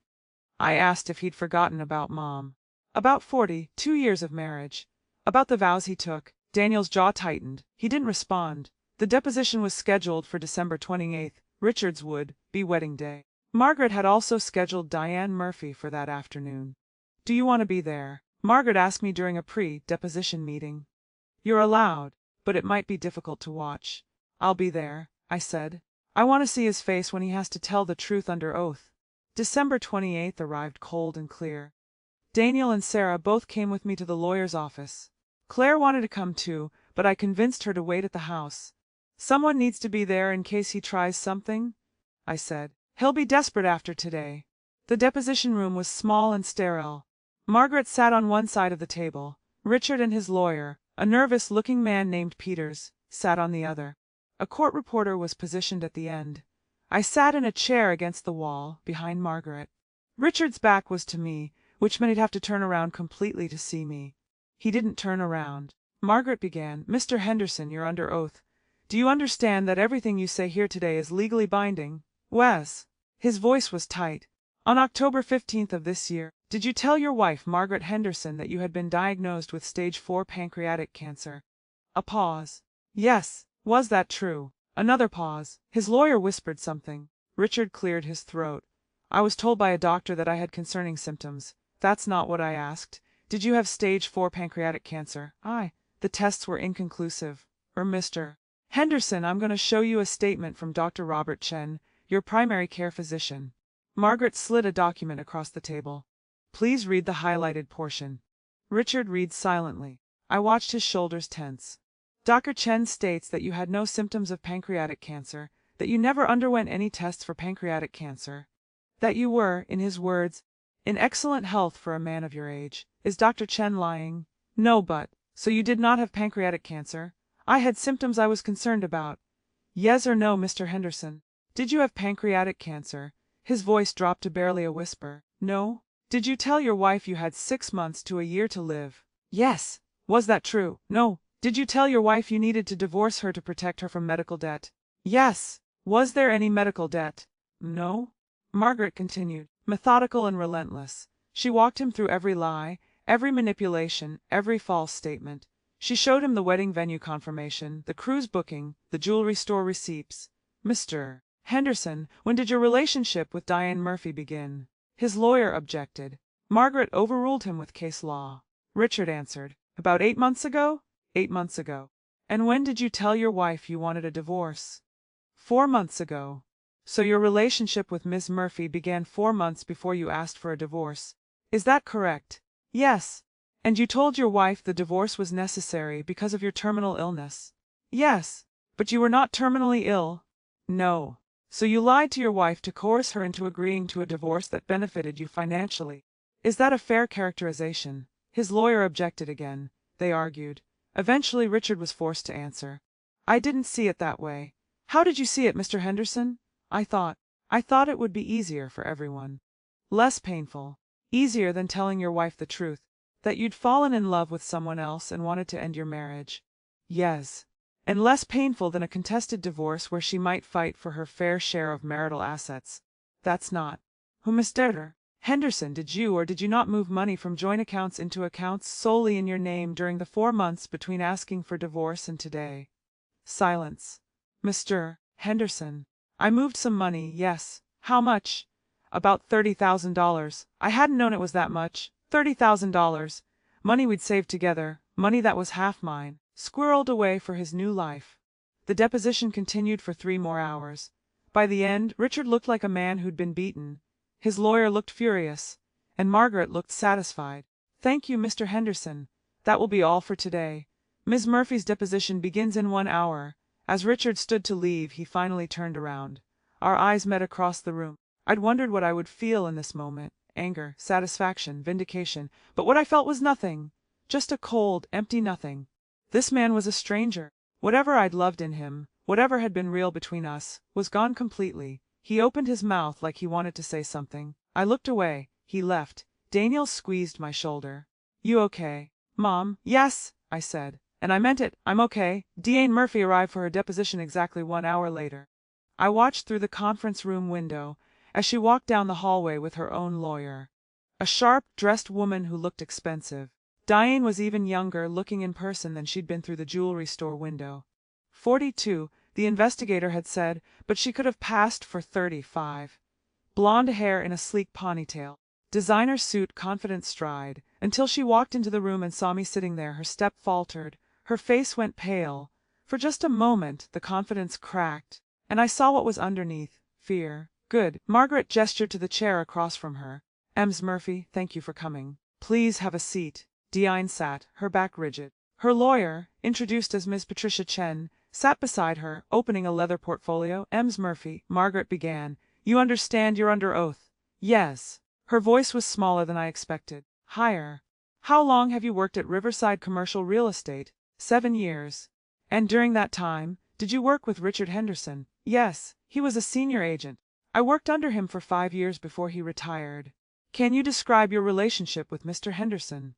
Speaker 1: I asked if he'd forgotten about Mom. About 42 years of marriage. About the vows he took. Daniel's jaw tightened. He didn't respond. The deposition was scheduled for December 28th. Richard's would be wedding day. Margaret had also scheduled Diane Murphy for that afternoon. Do you want to be there? Margaret asked me during a pre-deposition meeting. You're allowed, but it might be difficult to watch. I'll be there, I said. I want to see his face when he has to tell the truth under oath. December 28th arrived cold and clear. Daniel and Sarah both came with me to the lawyer's office. Claire wanted to come too, but I convinced her to wait at the house. Someone needs to be there in case he tries something, I said. He'll be desperate after today. The deposition room was small and sterile. Margaret sat on one side of the table. Richard and his lawyer, a nervous-looking man named Peters, sat on the other. A court reporter was positioned at the end. I sat in a chair against the wall, behind Margaret. Richard's back was to me, which meant he'd have to turn around completely to see me. He didn't turn around. Margaret began, "Mr. Henderson, you're under oath. Do you understand that everything you say here today is legally binding?" "Wes." His voice was tight. "On October 15th of this year, did you tell your wife, Margaret Henderson, that you had been diagnosed with stage 4 pancreatic cancer?" A pause. "Yes. Was that true?" Another pause. His lawyer whispered something. Richard cleared his throat. "I was told by a doctor that I had concerning symptoms. That's not what I asked. Did you have stage 4 pancreatic cancer?" The tests were inconclusive. Mr. Henderson, I'm going to show you a statement from Dr. Robert Chen, your primary care physician." Margaret slid a document across the table. "Please read the highlighted portion." Richard read silently. I watched his shoulders tense. "Dr. Chen states that you had no symptoms of pancreatic cancer, that you never underwent any tests for pancreatic cancer, that you were, in his words, in excellent health for a man of your age. Is Dr. Chen lying?" "No, but, so you did not have pancreatic cancer?" "I had symptoms I was concerned about." "Yes or no, Mr. Henderson? Did you have pancreatic cancer?" His voice dropped to barely a whisper. "No." "Did you tell your wife you had 6 months to a year to live?" "Yes." "Was that true?" "No." "Did you tell your wife you needed to divorce her to protect her from medical debt?" "Yes." "Was there any medical debt?" "No." Margaret continued, methodical and relentless. She walked him through every lie, every manipulation, every false statement. She showed him the wedding venue confirmation, the cruise booking, the jewelry store receipts. "Mr. Henderson, when did your relationship with Diane Murphy begin?" His lawyer objected. Margaret overruled him with case law. Richard answered, "About 8 months ago?" 8 months ago. "And when did you tell your wife you wanted a divorce?" 4 months ago. So your relationship with Miss Murphy began 4 months before you asked for a divorce. Is that correct? Yes. And you told your wife the divorce was necessary because of your terminal illness? Yes. But you were not terminally ill? No. So you lied to your wife to coerce her into agreeing to a divorce that benefited you financially. Is that a fair characterization? His lawyer objected again. They argued. Eventually Richard was forced to answer. "I didn't see it that way." "How did you see it, Mr. Henderson?" I thought it would be easier for everyone. Less painful. Easier than telling your wife the truth. That you'd fallen in love with someone else and wanted to end your marriage." "Yes." "And less painful than a contested divorce where she might fight for her fair share of marital assets." "That's not." "Who, Mr. Henderson, did you or did you not move money from joint accounts into accounts solely in your name during the 4 months between asking for divorce and today?" Silence. "Mr. Henderson, I moved some money, yes." "How much?" "About $30,000. I hadn't known it was that much. $30,000. Money we'd saved together, money that was half mine, squirreled away for his new life." The deposition continued for 3 more hours. By the end, Richard looked like a man who'd been beaten. His lawyer looked furious, and Margaret looked satisfied. "Thank you, Mr. Henderson. That will be all for today. Ms. Murphy's deposition begins in 1 hour. As Richard stood to leave, he finally turned around. Our eyes met across the room. I'd wondered what I would feel in this moment. Anger, satisfaction, vindication. But what I felt was nothing. Just a cold, empty nothing. This man was a stranger. Whatever I'd loved in him, whatever had been real between us, was gone completely. He opened his mouth like he wanted to say something. I looked away. He left. Daniel squeezed my shoulder. "You okay?" "Mom, yes," I said. And I meant it. I'm okay. Diane Murphy arrived for her deposition exactly 1 hour later. I watched through the conference room window as she walked down the hallway with her own lawyer. A sharp-dressed woman who looked expensive. Diane was even younger looking in person than she'd been through the jewelry store window. 42, the investigator had said, but she could have passed for 35. Blonde hair in a sleek ponytail. Designer suit, confident stride. Until she walked into the room and saw me sitting there, her step faltered. Her face went pale. For just a moment, the confidence cracked, and I saw what was underneath. Fear. "Good." Margaret gestured to the chair across from her. "Ms. Murphy, thank you for coming. Please have a seat." Diane sat, her back rigid. Her lawyer, introduced as Ms. Patricia Chen, sat beside her, opening a leather portfolio. "Ms. Murphy," Margaret began, "you understand you're under oath?" "Yes." Her voice was smaller than I expected. Higher. How long have you worked at Riverside Commercial Real Estate? 7 years. And during that time, did you work with Richard Henderson? Yes, he was a senior agent. I worked under him for 5 years before he retired. Can you describe your relationship with Mr. Henderson?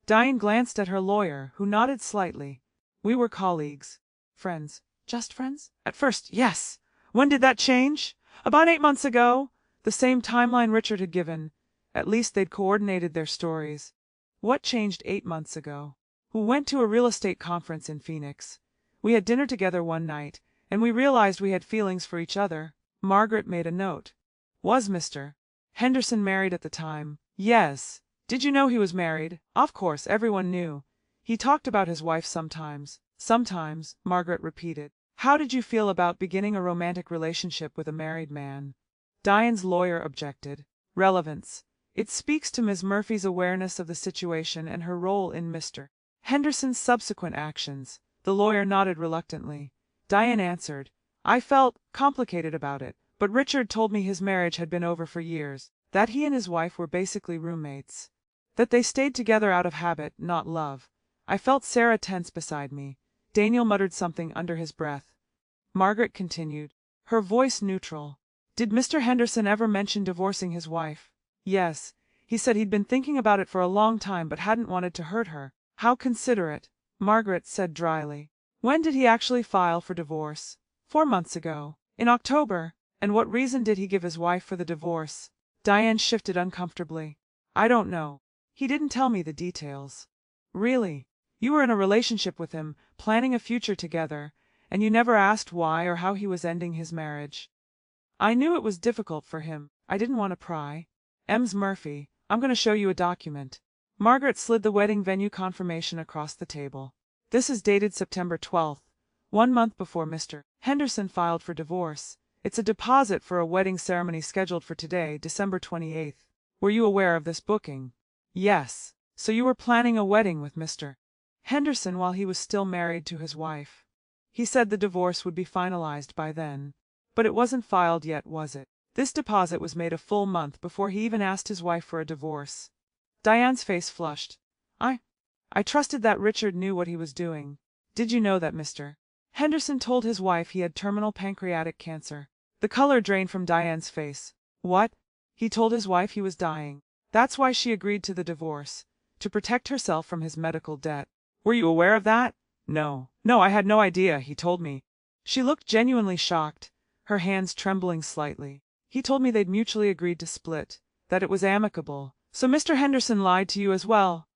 Speaker 1: Diane glanced at her lawyer, who nodded slightly. We were colleagues. Friends. Just friends? At first, yes. When did that change? About 8 months ago. The same timeline Richard had given. At least they'd coordinated their stories. What changed 8 months ago? We went to a real estate conference in Phoenix. We had dinner together one night, and we realized we had feelings for each other. Margaret made a note. Was Mr. Henderson married at the time? Yes. Did you know he was married? Of course, everyone knew. He talked about his wife sometimes. Sometimes, Margaret repeated. How did you feel about beginning a romantic relationship with a married man? Diane's lawyer objected. Relevance. It speaks to Ms. Murphy's awareness of the situation and her role in Mr. Henderson's subsequent actions. The lawyer nodded reluctantly. Diane answered. I felt complicated about it, but Richard told me his marriage had been over for years, that he and his wife were basically roommates, that they stayed together out of habit, not love. I felt Sarah tense beside me. Daniel muttered something under his breath. Margaret continued, her voice neutral. Did Mr. Henderson ever mention divorcing his wife? Yes. He said he'd been thinking about it for a long time but hadn't wanted to hurt her. How considerate, Margaret said dryly. When did he actually file for divorce? 4 months ago. In October. And what reason did he give his wife for the divorce? Diane shifted uncomfortably. I don't know. He didn't tell me the details. Really? You were in a relationship with him, planning a future together, and you never asked why or how he was ending his marriage? I knew it was difficult for him. I didn't want to pry. Ms. Murphy, I'm going to show you a document. Margaret slid the wedding venue confirmation across the table. This is dated September 12th, 1 month before Mr. Henderson filed for divorce. It's a deposit for a wedding ceremony scheduled for today, December 28th. Were you aware of this booking? Yes. So you were planning a wedding with Mr. Henderson while he was still married to his wife. He said the divorce would be finalized by then. But it wasn't filed yet, was it? This deposit was made a full month before he even asked his wife for a divorce. Diane's face flushed. I trusted that Richard knew what he was doing. Did you know that Mr. Henderson told his wife he had terminal pancreatic cancer? The color drained from Diane's face. What? He told his wife he was dying. That's why she agreed to the divorce, to protect herself from his medical debt. Were you aware of that? No, I had no idea, he told me. She looked genuinely shocked, her hands trembling slightly. He told me they'd mutually agreed to split, that it was amicable. So Mr. Henderson lied to you as well?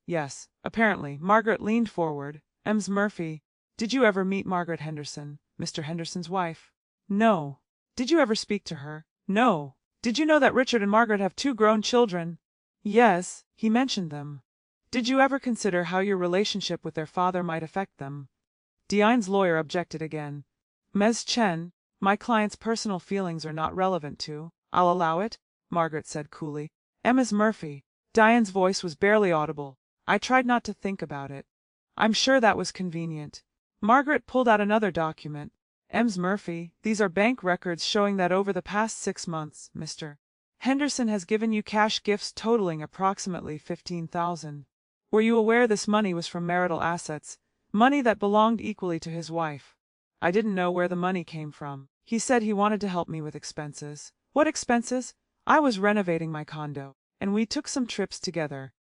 Speaker 1: Yes, apparently. Margaret leaned forward. Ms. Murphy, did you ever meet Margaret Henderson, Mr. Henderson's wife? No. Did you ever speak to her? No. Did you know that Richard and Margaret have 2 grown children? Yes, he mentioned them. Did you ever consider how your relationship with their father might affect them? Diane's lawyer objected again. Ms. Chen, my client's personal feelings are not relevant to. I'll allow it, Margaret said coolly. Ms. Murphy. Diane's voice was barely audible. I tried not to think about it. I'm sure that was convenient. Margaret pulled out another document. Ms. Murphy, these are bank records showing that over the past 6 months, Mr. Henderson has given you cash gifts totaling approximately $15,000. Were you aware this money was from marital assets, money that belonged equally to his wife? I didn't know where the money came from. He said he wanted to help me with expenses. What expenses? I was renovating my condo, and we took some trips together.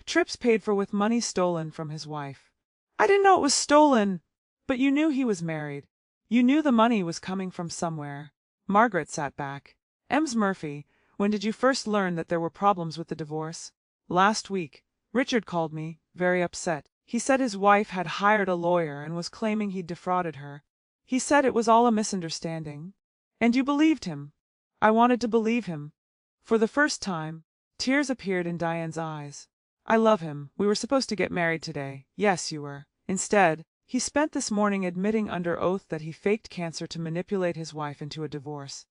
Speaker 1: Trips paid for with money stolen from his wife. I didn't know it was stolen. But you knew he was married. You knew the money was coming from somewhere. Margaret sat back. Ms. Murphy, when did you first learn that there were problems with the divorce? Last week. Richard called me, very upset. He said his wife had hired a lawyer and was claiming he'd defrauded her. He said it was all a misunderstanding. And you believed him. I wanted to believe him. For the first time, tears appeared in Diane's eyes. I love him. We were supposed to get married today. Yes, you were. Instead, he spent this morning admitting under oath that he faked cancer to manipulate his wife into a divorce.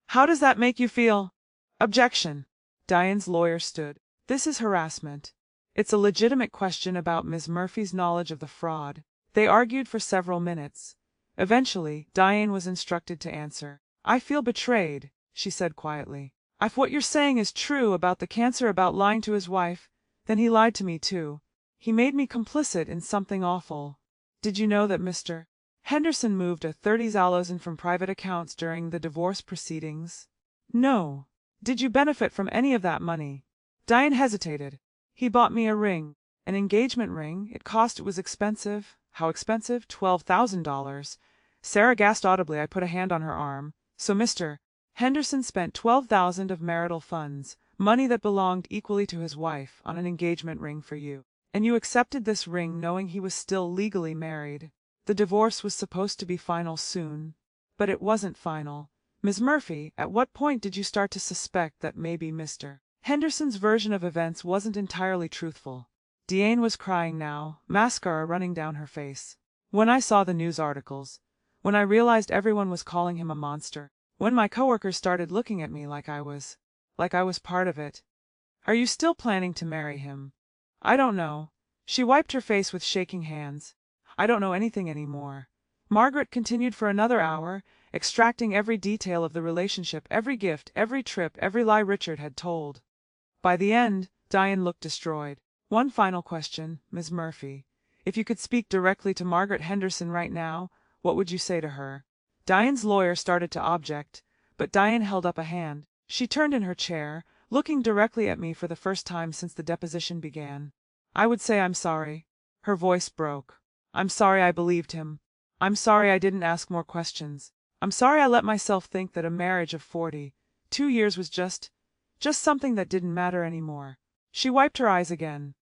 Speaker 1: How does that make you feel? Objection. Diane's lawyer stood. This is harassment. It's a legitimate question about Ms. Murphy's knowledge of the fraud. They argued for several minutes. Eventually, Diane was instructed to answer. I feel betrayed, she said quietly. If what you're saying is true about the cancer, about lying to his wife, Then he lied to me too. He made me complicit in something awful. Did you know that Mr. Henderson moved a 30,000 from private accounts during the divorce proceedings? No. Did you benefit from any of that money? Diane hesitated. He bought me a ring. An engagement ring. It was expensive. How expensive? $12,000. Sarah gasped audibly. I put a hand on her arm. So Mr. Henderson spent 12,000 of marital funds, money that belonged equally to his wife, on an engagement ring for you. And you accepted this ring knowing he was still legally married. The divorce was supposed to be final soon. But it wasn't final. Ms. Murphy, at what point did you start to suspect that maybe Mr. Henderson's version of events wasn't entirely truthful? Diane was crying now, mascara running down her face. When I saw the news articles, when I realized everyone was calling him a monster, when my coworkers started looking at me like I was part of it. Are you still planning to marry him? I don't know. She wiped her face with shaking hands. I don't know anything anymore. Margaret continued for another hour, extracting every detail of the relationship, every gift, every trip, every lie Richard had told. By the end, Diane looked destroyed. One final question, Ms. Murphy. If you could speak directly to Margaret Henderson right now, what would you say to her? Diane's lawyer started to object, but Diane held up a hand. She turned in her chair, looking directly at me for the first time since the deposition began. I would say I'm sorry. Her voice broke. I'm sorry I believed him. I'm sorry I didn't ask more questions. I'm sorry I let myself think that a marriage of 42 years was just something that didn't matter anymore. She wiped her eyes again.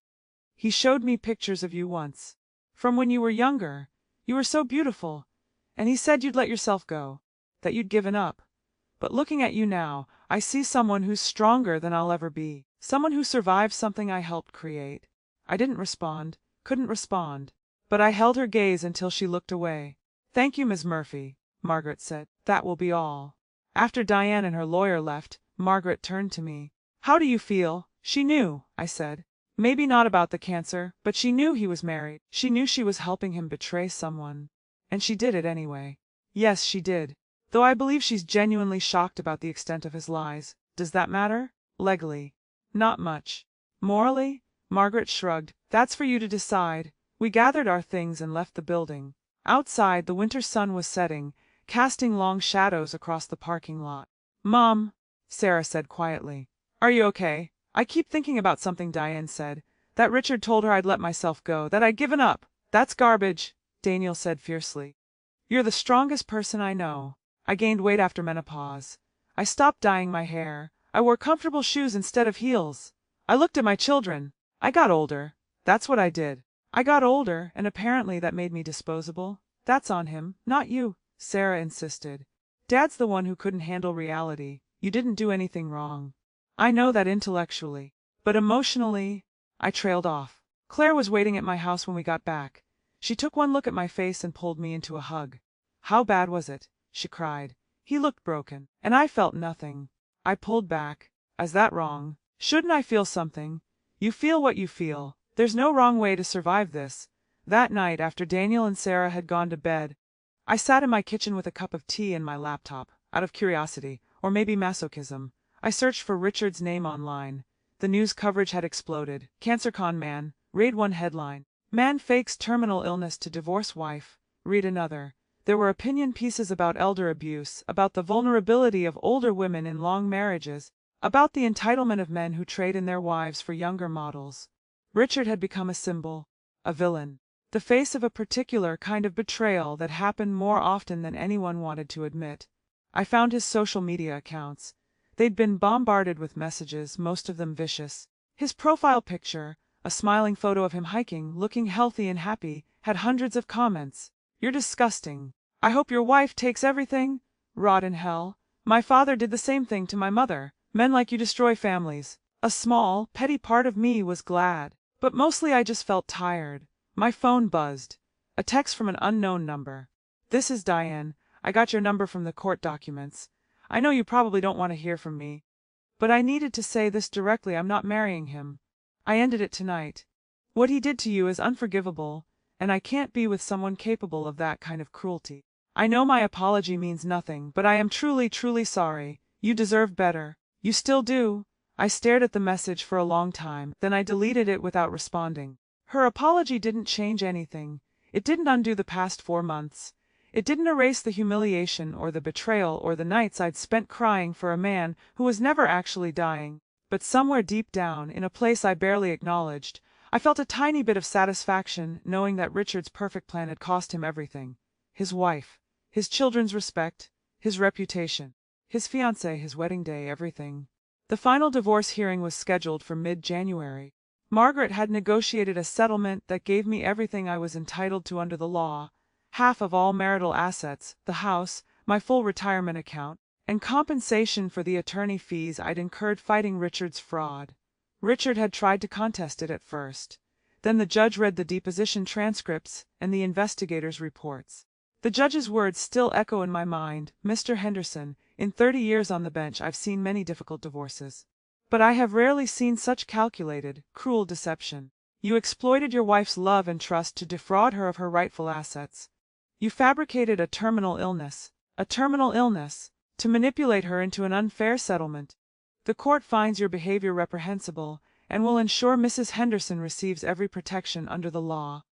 Speaker 1: He showed me pictures of you once. From when you were younger. You were so beautiful. And he said you'd let yourself go. That you'd given up. But looking at you now, I see someone who's stronger than I'll ever be. Someone who survived something I helped create. I didn't respond. Couldn't respond. But I held her gaze until she looked away. Thank you, Ms. Murphy, Margaret said. That will be all. After Diane and her lawyer left, Margaret turned to me. How do you feel? She knew, I said. Maybe not about the cancer, but she knew he was married. She knew she was helping him betray someone. And she did it anyway. Yes, she did. Though I believe she's genuinely shocked about the extent of his lies. Does that matter? Legally. Not much. Morally? Margaret shrugged. That's for you to decide. We gathered our things and left the building. Outside, the winter sun was setting, casting long shadows across the parking lot. Mom, Sarah said quietly. Are you okay? I keep thinking about something Diane said. That Richard told her I'd let myself go, that I'd given up. That's garbage, Daniel said fiercely. You're the strongest person I know. I gained weight after menopause. I stopped dyeing my hair. I wore comfortable shoes instead of heels. I looked at my children. I got older. That's what I did. I got older, and apparently that made me disposable. That's on him, not you, Sarah insisted. Dad's the one who couldn't handle reality. You didn't do anything wrong. I know that intellectually. But emotionally, I trailed off. Claire was waiting at my house when we got back. She took one look at my face and pulled me into a hug. How bad was it? She cried. He looked broken, and I felt nothing. I pulled back. Is that wrong? Shouldn't I feel something? You feel what you feel. There's no wrong way to survive this. That night, after Daniel and Sarah had gone to bed, I sat in my kitchen with a cup of tea and my laptop. Out of curiosity, or maybe masochism, I searched for Richard's name online. The news coverage had exploded. Cancer con man. Read one headline. Man fakes terminal illness to divorce wife. Read another. There were opinion pieces about elder abuse, about the vulnerability of older women in long marriages, about the entitlement of men who trade in their wives for younger models. Richard had become a symbol, a villain, the face of a particular kind of betrayal that happened more often than anyone wanted to admit. I found his social media accounts. They'd been bombarded with messages, most of them vicious. His profile picture, a smiling photo of him hiking, looking healthy and happy, had hundreds of comments. You're disgusting. I hope your wife takes everything. Rot in hell. My father did the same thing to my mother. Men like you destroy families. A small, petty part of me was glad. But mostly I just felt tired. My phone buzzed. A text from an unknown number. This is Diane. I got your number from the court documents. I know you probably don't want to hear from me. But I needed to say this directly. I'm not marrying him. I ended it tonight. What he did to you is unforgivable, and I can't be with someone capable of that kind of cruelty. I know my apology means nothing, but I am truly, truly sorry. You deserve better. You still do. I stared at the message for a long time, then I deleted it without responding. Her apology didn't change anything. It didn't undo the past 4 months. It didn't erase the humiliation or the betrayal or the nights I'd spent crying for a man who was never actually dying. But somewhere deep down, in a place I barely acknowledged, I felt a tiny bit of satisfaction knowing that Richard's perfect plan had cost him everything. His wife, his children's respect, his reputation, his fiancée, his wedding day, everything. The final divorce hearing was scheduled for mid-January. Margaret had negotiated a settlement that gave me everything I was entitled to under the law, half of all marital assets, the house, my full retirement account, and compensation for the attorney fees I'd incurred fighting Richard's fraud. Richard had tried to contest it at first. Then the judge read the deposition transcripts and the investigators' reports. The judge's words still echo in my mind, "Mr. Henderson, in 30 years on the bench I've seen many difficult divorces. But I have rarely seen such calculated, cruel deception. You exploited your wife's love and trust to defraud her of her rightful assets. You fabricated a terminal illness, to manipulate her into an unfair settlement. The court finds your behavior reprehensible and will ensure Mrs. Henderson receives every protection under the law."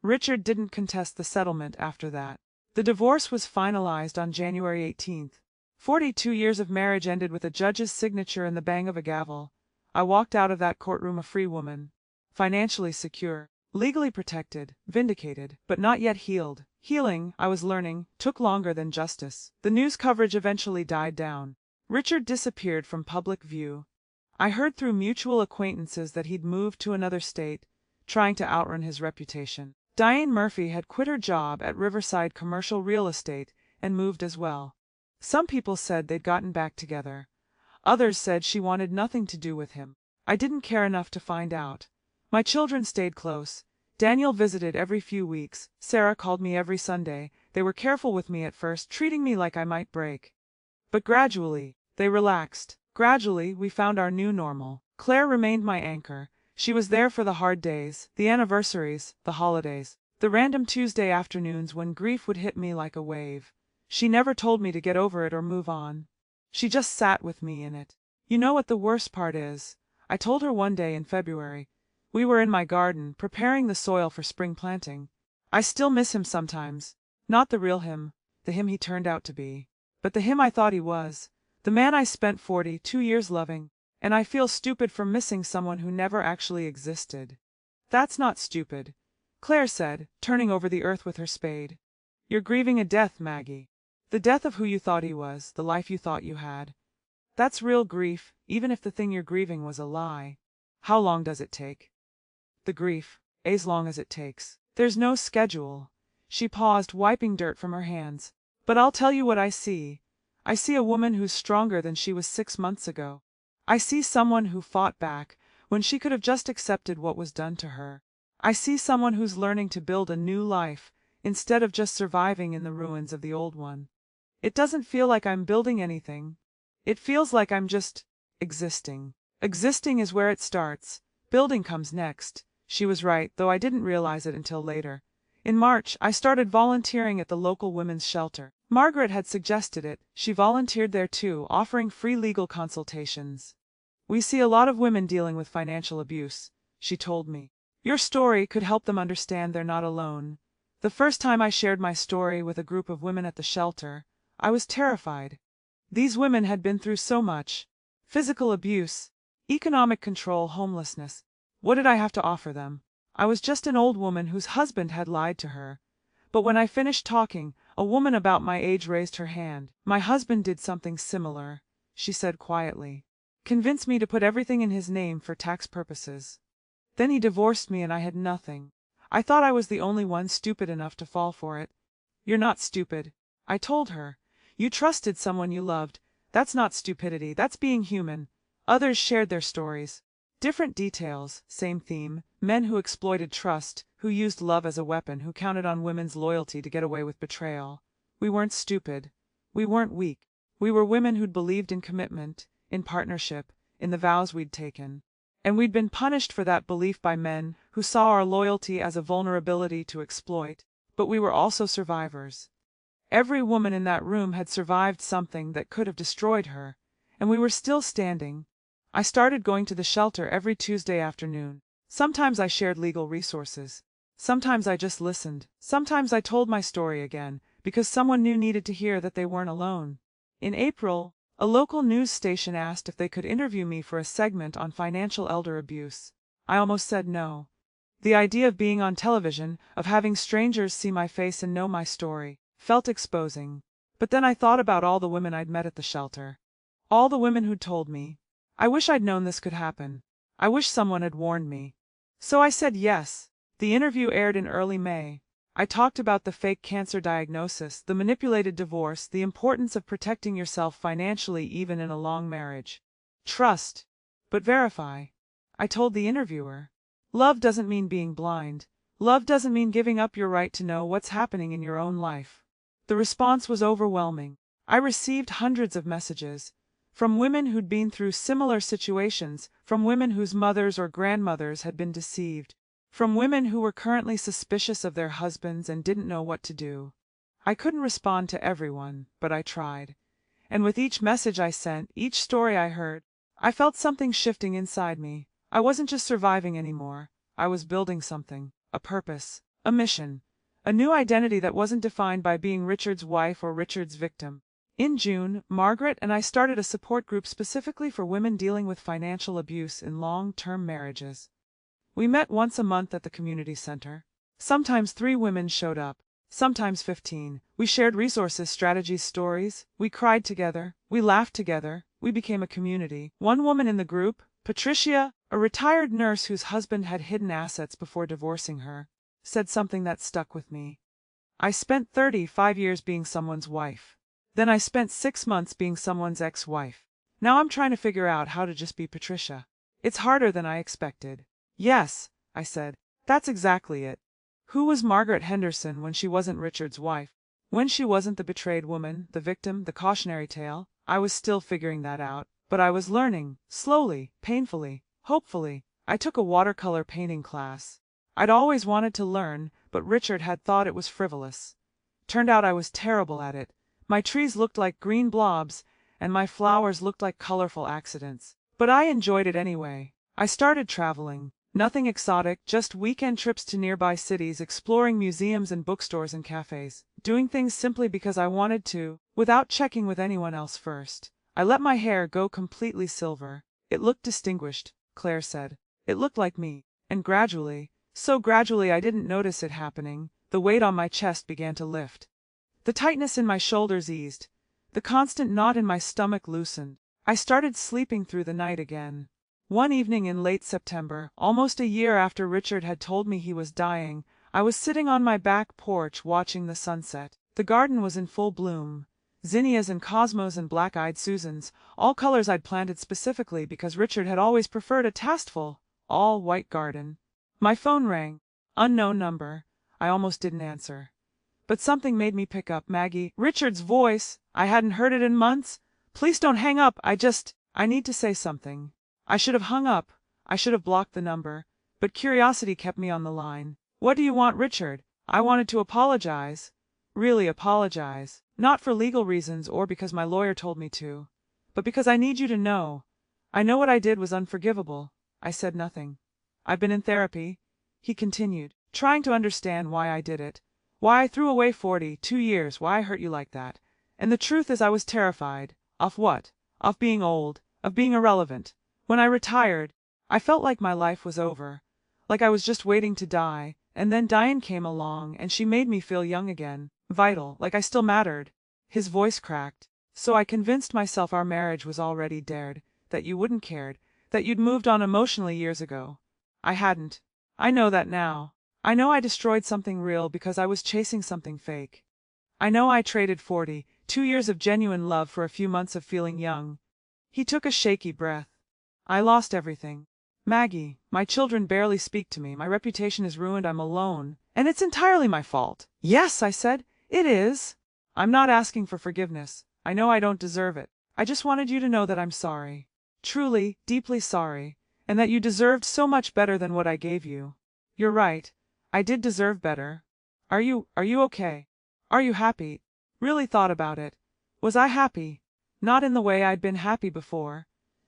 Speaker 1: Richard didn't contest the settlement after that. The divorce was finalized on January 18th. 42 years of marriage ended with a judge's signature and the bang of a gavel. I walked out of that courtroom a free woman, financially secure, legally protected, vindicated, but not yet healed. Healing, I was learning, took longer than justice. The news coverage eventually died down. Richard disappeared from public view. I heard through mutual acquaintances that he'd moved to another state, trying to outrun his reputation. Diane Murphy had quit her job at Riverside Commercial Real Estate and moved as well. Some people said they'd gotten back together. Others said she wanted nothing to do with him. I didn't care enough to find out. My children stayed close. Daniel visited every few weeks. Sarah called me every Sunday. They were careful with me at first, treating me like I might break. But gradually, they relaxed. Gradually, we found our new normal. Claire remained my anchor. She was there for the hard days, the anniversaries, the holidays, the random Tuesday afternoons when grief would hit me like a wave. She never told me to get over it or move on. She just sat with me in it. You know what the worst part is? I told her one day in February. We were in my garden, preparing the soil for spring planting. I still miss him sometimes. Not the real him, the him he turned out to be, but the him I thought he was, the man I spent 42 years loving. And I feel stupid for missing someone who never actually existed. That's not stupid, Claire said, turning over the earth with her spade. You're grieving a death, Maggie. The death of who you thought he was, the life you thought you had. That's real grief, even if the thing you're grieving was a lie. How long does it take? The grief, as long as it takes. There's no schedule. She paused, wiping dirt from her hands. But I'll tell you what I see. I see a woman who's stronger than she was 6 months ago. I see someone who fought back when she could have just accepted what was done to her. I see someone who's learning to build a new life instead of just surviving in the ruins of the old one. It doesn't feel like I'm building anything. It feels like I'm just existing. Existing is where it starts. Building comes next. She was right, though I didn't realize it until later. In March, I started volunteering at the local women's shelter. Margaret had suggested it. She volunteered there too, offering free legal consultations. We see a lot of women dealing with financial abuse, she told me. Your story could help them understand they're not alone. The first time I shared my story with a group of women at the shelter, I was terrified. These women had been through so much. Physical abuse, economic control, homelessness. What did I have to offer them? I was just an old woman whose husband had lied to her. But when I finished talking, a woman about my age raised her hand. My husband did something similar, she said quietly. Convinced me to put everything in his name for tax purposes. Then he divorced me and I had nothing. I thought I was the only one stupid enough to fall for it. You're not stupid, I told her. You trusted someone you loved. That's not stupidity, that's being human. Others shared their stories. Different details, same theme. Men who exploited trust, who used love as a weapon, who counted on women's loyalty to get away with betrayal. We weren't stupid. We weren't weak. We were women who'd believed in commitment, in partnership, in the vows we'd taken. And we'd been punished for that belief by men who saw our loyalty as a vulnerability to exploit. But we were also survivors. Every woman in that room had survived something that could have destroyed her, and we were still standing. I started going to the shelter every Tuesday afternoon. Sometimes I shared legal resources. Sometimes I just listened. Sometimes I told my story again, because someone new needed to hear that they weren't alone. In April, a local news station asked if they could interview me for a segment on financial elder abuse. I almost said no. The idea of being on television, of having strangers see my face and know my story, felt exposing. But then I thought about all the women I'd met at the shelter. All the women who'd told me. I wish I'd known this could happen. I wish someone had warned me. So I said yes. The interview aired in early May. I talked about the fake cancer diagnosis, the manipulated divorce, the importance of protecting yourself financially even in a long marriage. Trust, but verify. I told the interviewer. Love doesn't mean being blind. Love doesn't mean giving up your right to know what's happening in your own life. The response was overwhelming. I received hundreds of messages. From women who'd been through similar situations, from women whose mothers or grandmothers had been deceived, from women who were currently suspicious of their husbands and didn't know what to do. I couldn't respond to everyone, but I tried. And with each message I sent, each story I heard, I felt something shifting inside me. I wasn't just surviving anymore. I was building something, a purpose, a mission, a new identity that wasn't defined by being Richard's wife or Richard's victim. In June, Margaret and I started a support group specifically for women dealing with financial abuse in long-term marriages. We met once a month at the community center. Sometimes 3 women showed up, sometimes 15. We shared resources, strategies, stories. We cried together. We laughed together. We became a community. One woman in the group, Patricia, a retired nurse whose husband had hidden assets before divorcing her, said something that stuck with me. I spent 35 years being someone's wife. Then I spent 6 months being someone's ex-wife. Now I'm trying to figure out how to just be Patricia. It's harder than I expected. Yes, I said, that's exactly it. Who was Margaret Henderson when she wasn't Richard's wife? When she wasn't the betrayed woman, the victim, the cautionary tale? I was still figuring that out, but I was learning, slowly, painfully, hopefully. I took a watercolor painting class. I'd always wanted to learn, but Richard had thought it was frivolous. Turned out I was terrible at it. My trees looked like green blobs, and my flowers looked like colorful accidents. But I enjoyed it anyway. I started traveling. Nothing exotic, just weekend trips to nearby cities, exploring museums and bookstores and cafes, doing things simply because I wanted to, without checking with anyone else first. I let my hair go completely silver. It looked distinguished, Claire said. It looked like me. And gradually, so gradually I didn't notice it happening, the weight on my chest began to lift. The tightness in my shoulders eased. The constant knot in my stomach loosened. I started sleeping through the night again. One evening in late September, almost a year after Richard had told me he was dying, I was sitting on my back porch watching the sunset. The garden was in full bloom. Zinnias and cosmos and black-eyed Susans, all colors I'd planted specifically because Richard had always preferred a tasteful, all-white garden. My phone rang. Unknown number. I almost didn't answer. But something made me pick up. Maggie, Richard's voice. I hadn't heard it in months. Please don't hang up. I need to say something. I should have hung up. I should have blocked the number. But curiosity kept me on the line. What do you want, Richard? I wanted to apologize. Really apologize. Not for legal reasons or because my lawyer told me to. But because I need you to know. I know what I did was unforgivable. I said nothing. I've been in therapy, he continued, trying to understand why I did it. Why I threw away 42 years, why I hurt you like that. And the truth is I was terrified. Of what? Of being old. Of being irrelevant. When I retired, I felt like my life was over. Like I was just waiting to die. And then Diane came along and she made me feel young again. Vital, like I still mattered. His voice cracked. So I convinced myself our marriage was already dead. That you wouldn't cared. That you'd moved on emotionally years ago. I hadn't. I know that now. I know I destroyed something real because I was chasing something fake. I know I traded 42 years of genuine love for a few months of feeling young. He took a shaky breath. I lost everything. Maggie, my children barely speak to me, my reputation is ruined, I'm alone, and it's entirely my fault. Yes, I said, it is. I'm not asking for forgiveness. I know I don't deserve it. I just wanted you to know that I'm sorry. Truly, deeply sorry, and that you deserved so much better than what I gave you. You're right. I did deserve better. Are you okay? Are you happy? Really thought about it. Was I happy? Not in the way I'd been happy before.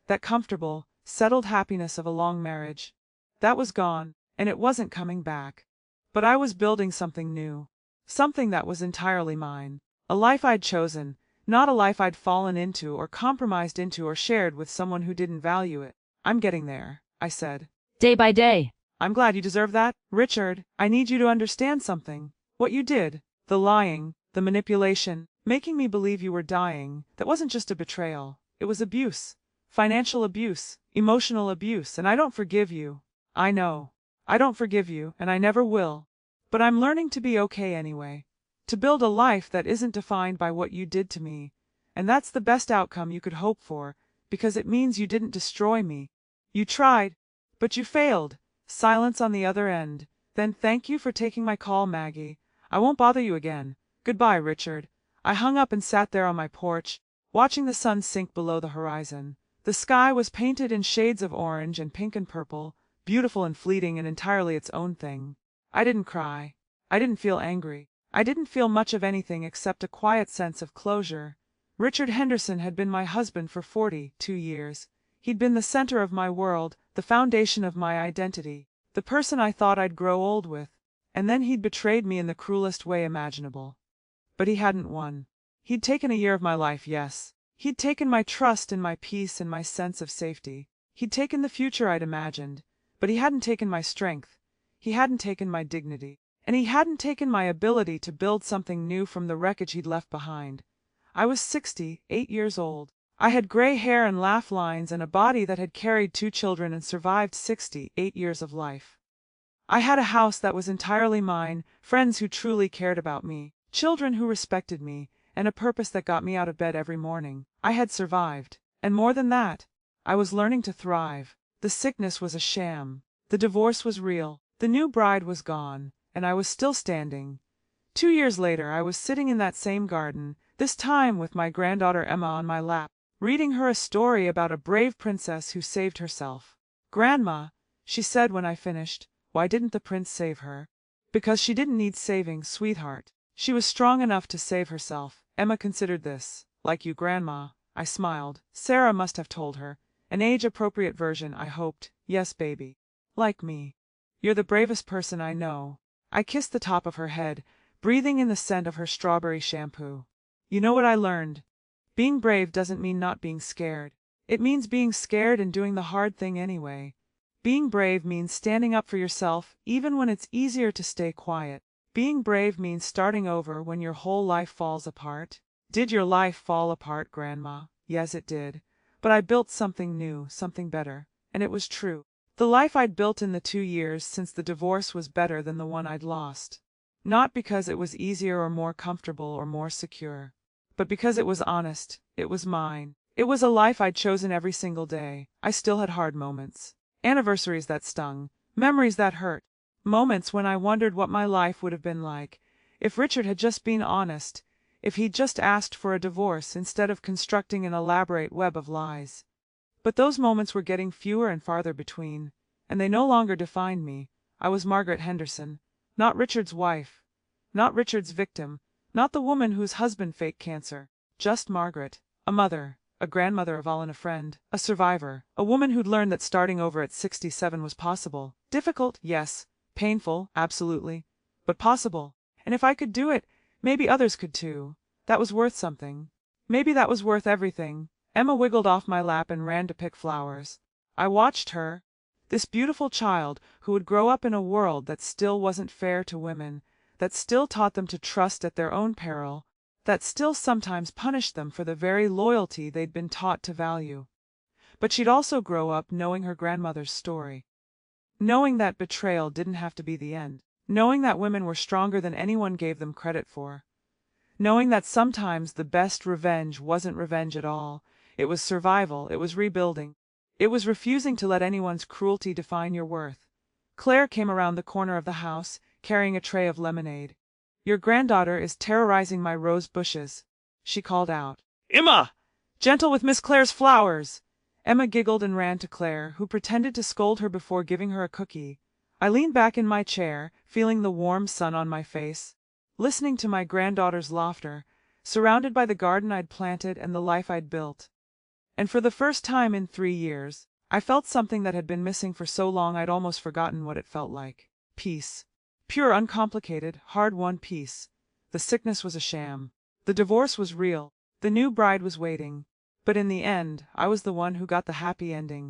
Speaker 1: That comfortable, settled happiness of a long marriage. That was gone, and it wasn't coming back. But I was building something new. Something that was entirely mine. A life I'd chosen, not a life I'd fallen into or compromised into or shared with someone who didn't value it. I'm getting there, I said.
Speaker 2: Day by day.
Speaker 1: I'm glad you deserve that, Richard. I need you to understand something. What you did, the lying, the manipulation, making me believe you were dying, that wasn't just a betrayal. It was abuse. Financial abuse, emotional abuse, and I don't forgive you. I know. I don't forgive you, and I never will. But I'm learning to be okay anyway. To build a life that isn't defined by what you did to me. And that's the best outcome you could hope for, because it means you didn't destroy me. You tried, but you failed. Silence on the other end. Then thank you for taking my call, Maggie. I won't bother you again. Goodbye, Richard. I hung up and sat there on my porch, watching the sun sink below the horizon. The sky was painted in shades of orange and pink and purple, beautiful and fleeting and entirely its own thing. I didn't cry. I didn't feel angry. I didn't feel much of anything except a quiet sense of closure. Richard Henderson had been my husband for 42 years. He'd been the center of my world, the foundation of my identity, the person I thought I'd grow old with. And then he'd betrayed me in the cruelest way imaginable. But he hadn't won. He'd taken a year of my life, yes. He'd taken my trust and my peace and my sense of safety. He'd taken the future I'd imagined. But he hadn't taken my strength. He hadn't taken my dignity. And he hadn't taken my ability to build something new from the wreckage he'd left behind. I was 68 years old. I had gray hair and laugh lines and a body that had carried 2 children and survived 68 years of life. I had a house that was entirely mine, friends who truly cared about me, children who respected me, and a purpose that got me out of bed every morning. I had survived. And more than that, I was learning to thrive. The sickness was a sham. The divorce was real. The new bride was gone. And I was still standing. 2 years later, I was sitting in that same garden, this time with my granddaughter Emma on my lap, reading her a story about a brave princess who saved herself. "Grandma," she said when I finished, "why didn't the prince save her?" "Because she didn't need saving, sweetheart. She was strong enough to save herself." Emma considered this. "Like you, Grandma." I smiled. Sarah must have told her. An age-appropriate version, I hoped. "Yes, baby. Like me. You're the bravest person I know." I kissed the top of her head, breathing in the scent of her strawberry shampoo. "You know what I learned? Being brave doesn't mean not being scared. It means being scared and doing the hard thing anyway. Being brave means standing up for yourself, even when it's easier to stay quiet. Being brave means starting over when your whole life falls apart." Did your life fall apart, Grandma? Yes, it did. But I built something new, something better. And it was true. The life I'd built in the 2 years since the divorce was better than the one I'd lost. Not because it was easier or more comfortable or more secure, but because it was honest. It was mine. It was a life I'd chosen every single day. I still had hard moments. Anniversaries that stung. Memories that hurt. Moments when I wondered what my life would have been like if Richard had just been honest, if he'd just asked for a divorce instead of constructing an elaborate web of lies. But those moments were getting fewer and farther between, and they no longer defined me. I was Margaret Henderson, not Richard's wife, not Richard's victim, not the woman whose husband faked cancer. Just Margaret, a mother, a grandmother of all and a friend, a survivor, a woman who'd learned that starting over at 67 was possible. Difficult, yes. Painful, absolutely. But possible. And if I could do it, maybe others could too. That was worth something. Maybe that was worth everything. Emma wiggled off my lap and ran to pick flowers. I watched her, this beautiful child who would grow up in a world that still wasn't fair to women, that still taught them to trust at their own peril, that still sometimes punished them for the very loyalty they'd been taught to value. But she'd also grow up knowing her grandmother's story. Knowing that betrayal didn't have to be the end. Knowing that women were stronger than anyone gave them credit for. Knowing that sometimes the best revenge wasn't revenge at all. It was survival, it was rebuilding. It was refusing to let anyone's cruelty define your worth. Claire came around the corner of the house, carrying a tray of lemonade. "Your granddaughter is terrorizing my rose bushes," she called out. "Emma! Gentle with Miss Claire's flowers!" Emma giggled and ran to Claire, who pretended to scold her before giving her a cookie. I leaned back in my chair, feeling the warm sun on my face, listening to my granddaughter's laughter, surrounded by the garden I'd planted and the life I'd built. And for the first time in 3 years, I felt something that had been missing for so long I'd almost forgotten what it felt like. Peace. Pure, uncomplicated, hard-won peace. The sickness was a sham. The divorce was real. The new bride was waiting. But in the end, I was the one who got the happy ending.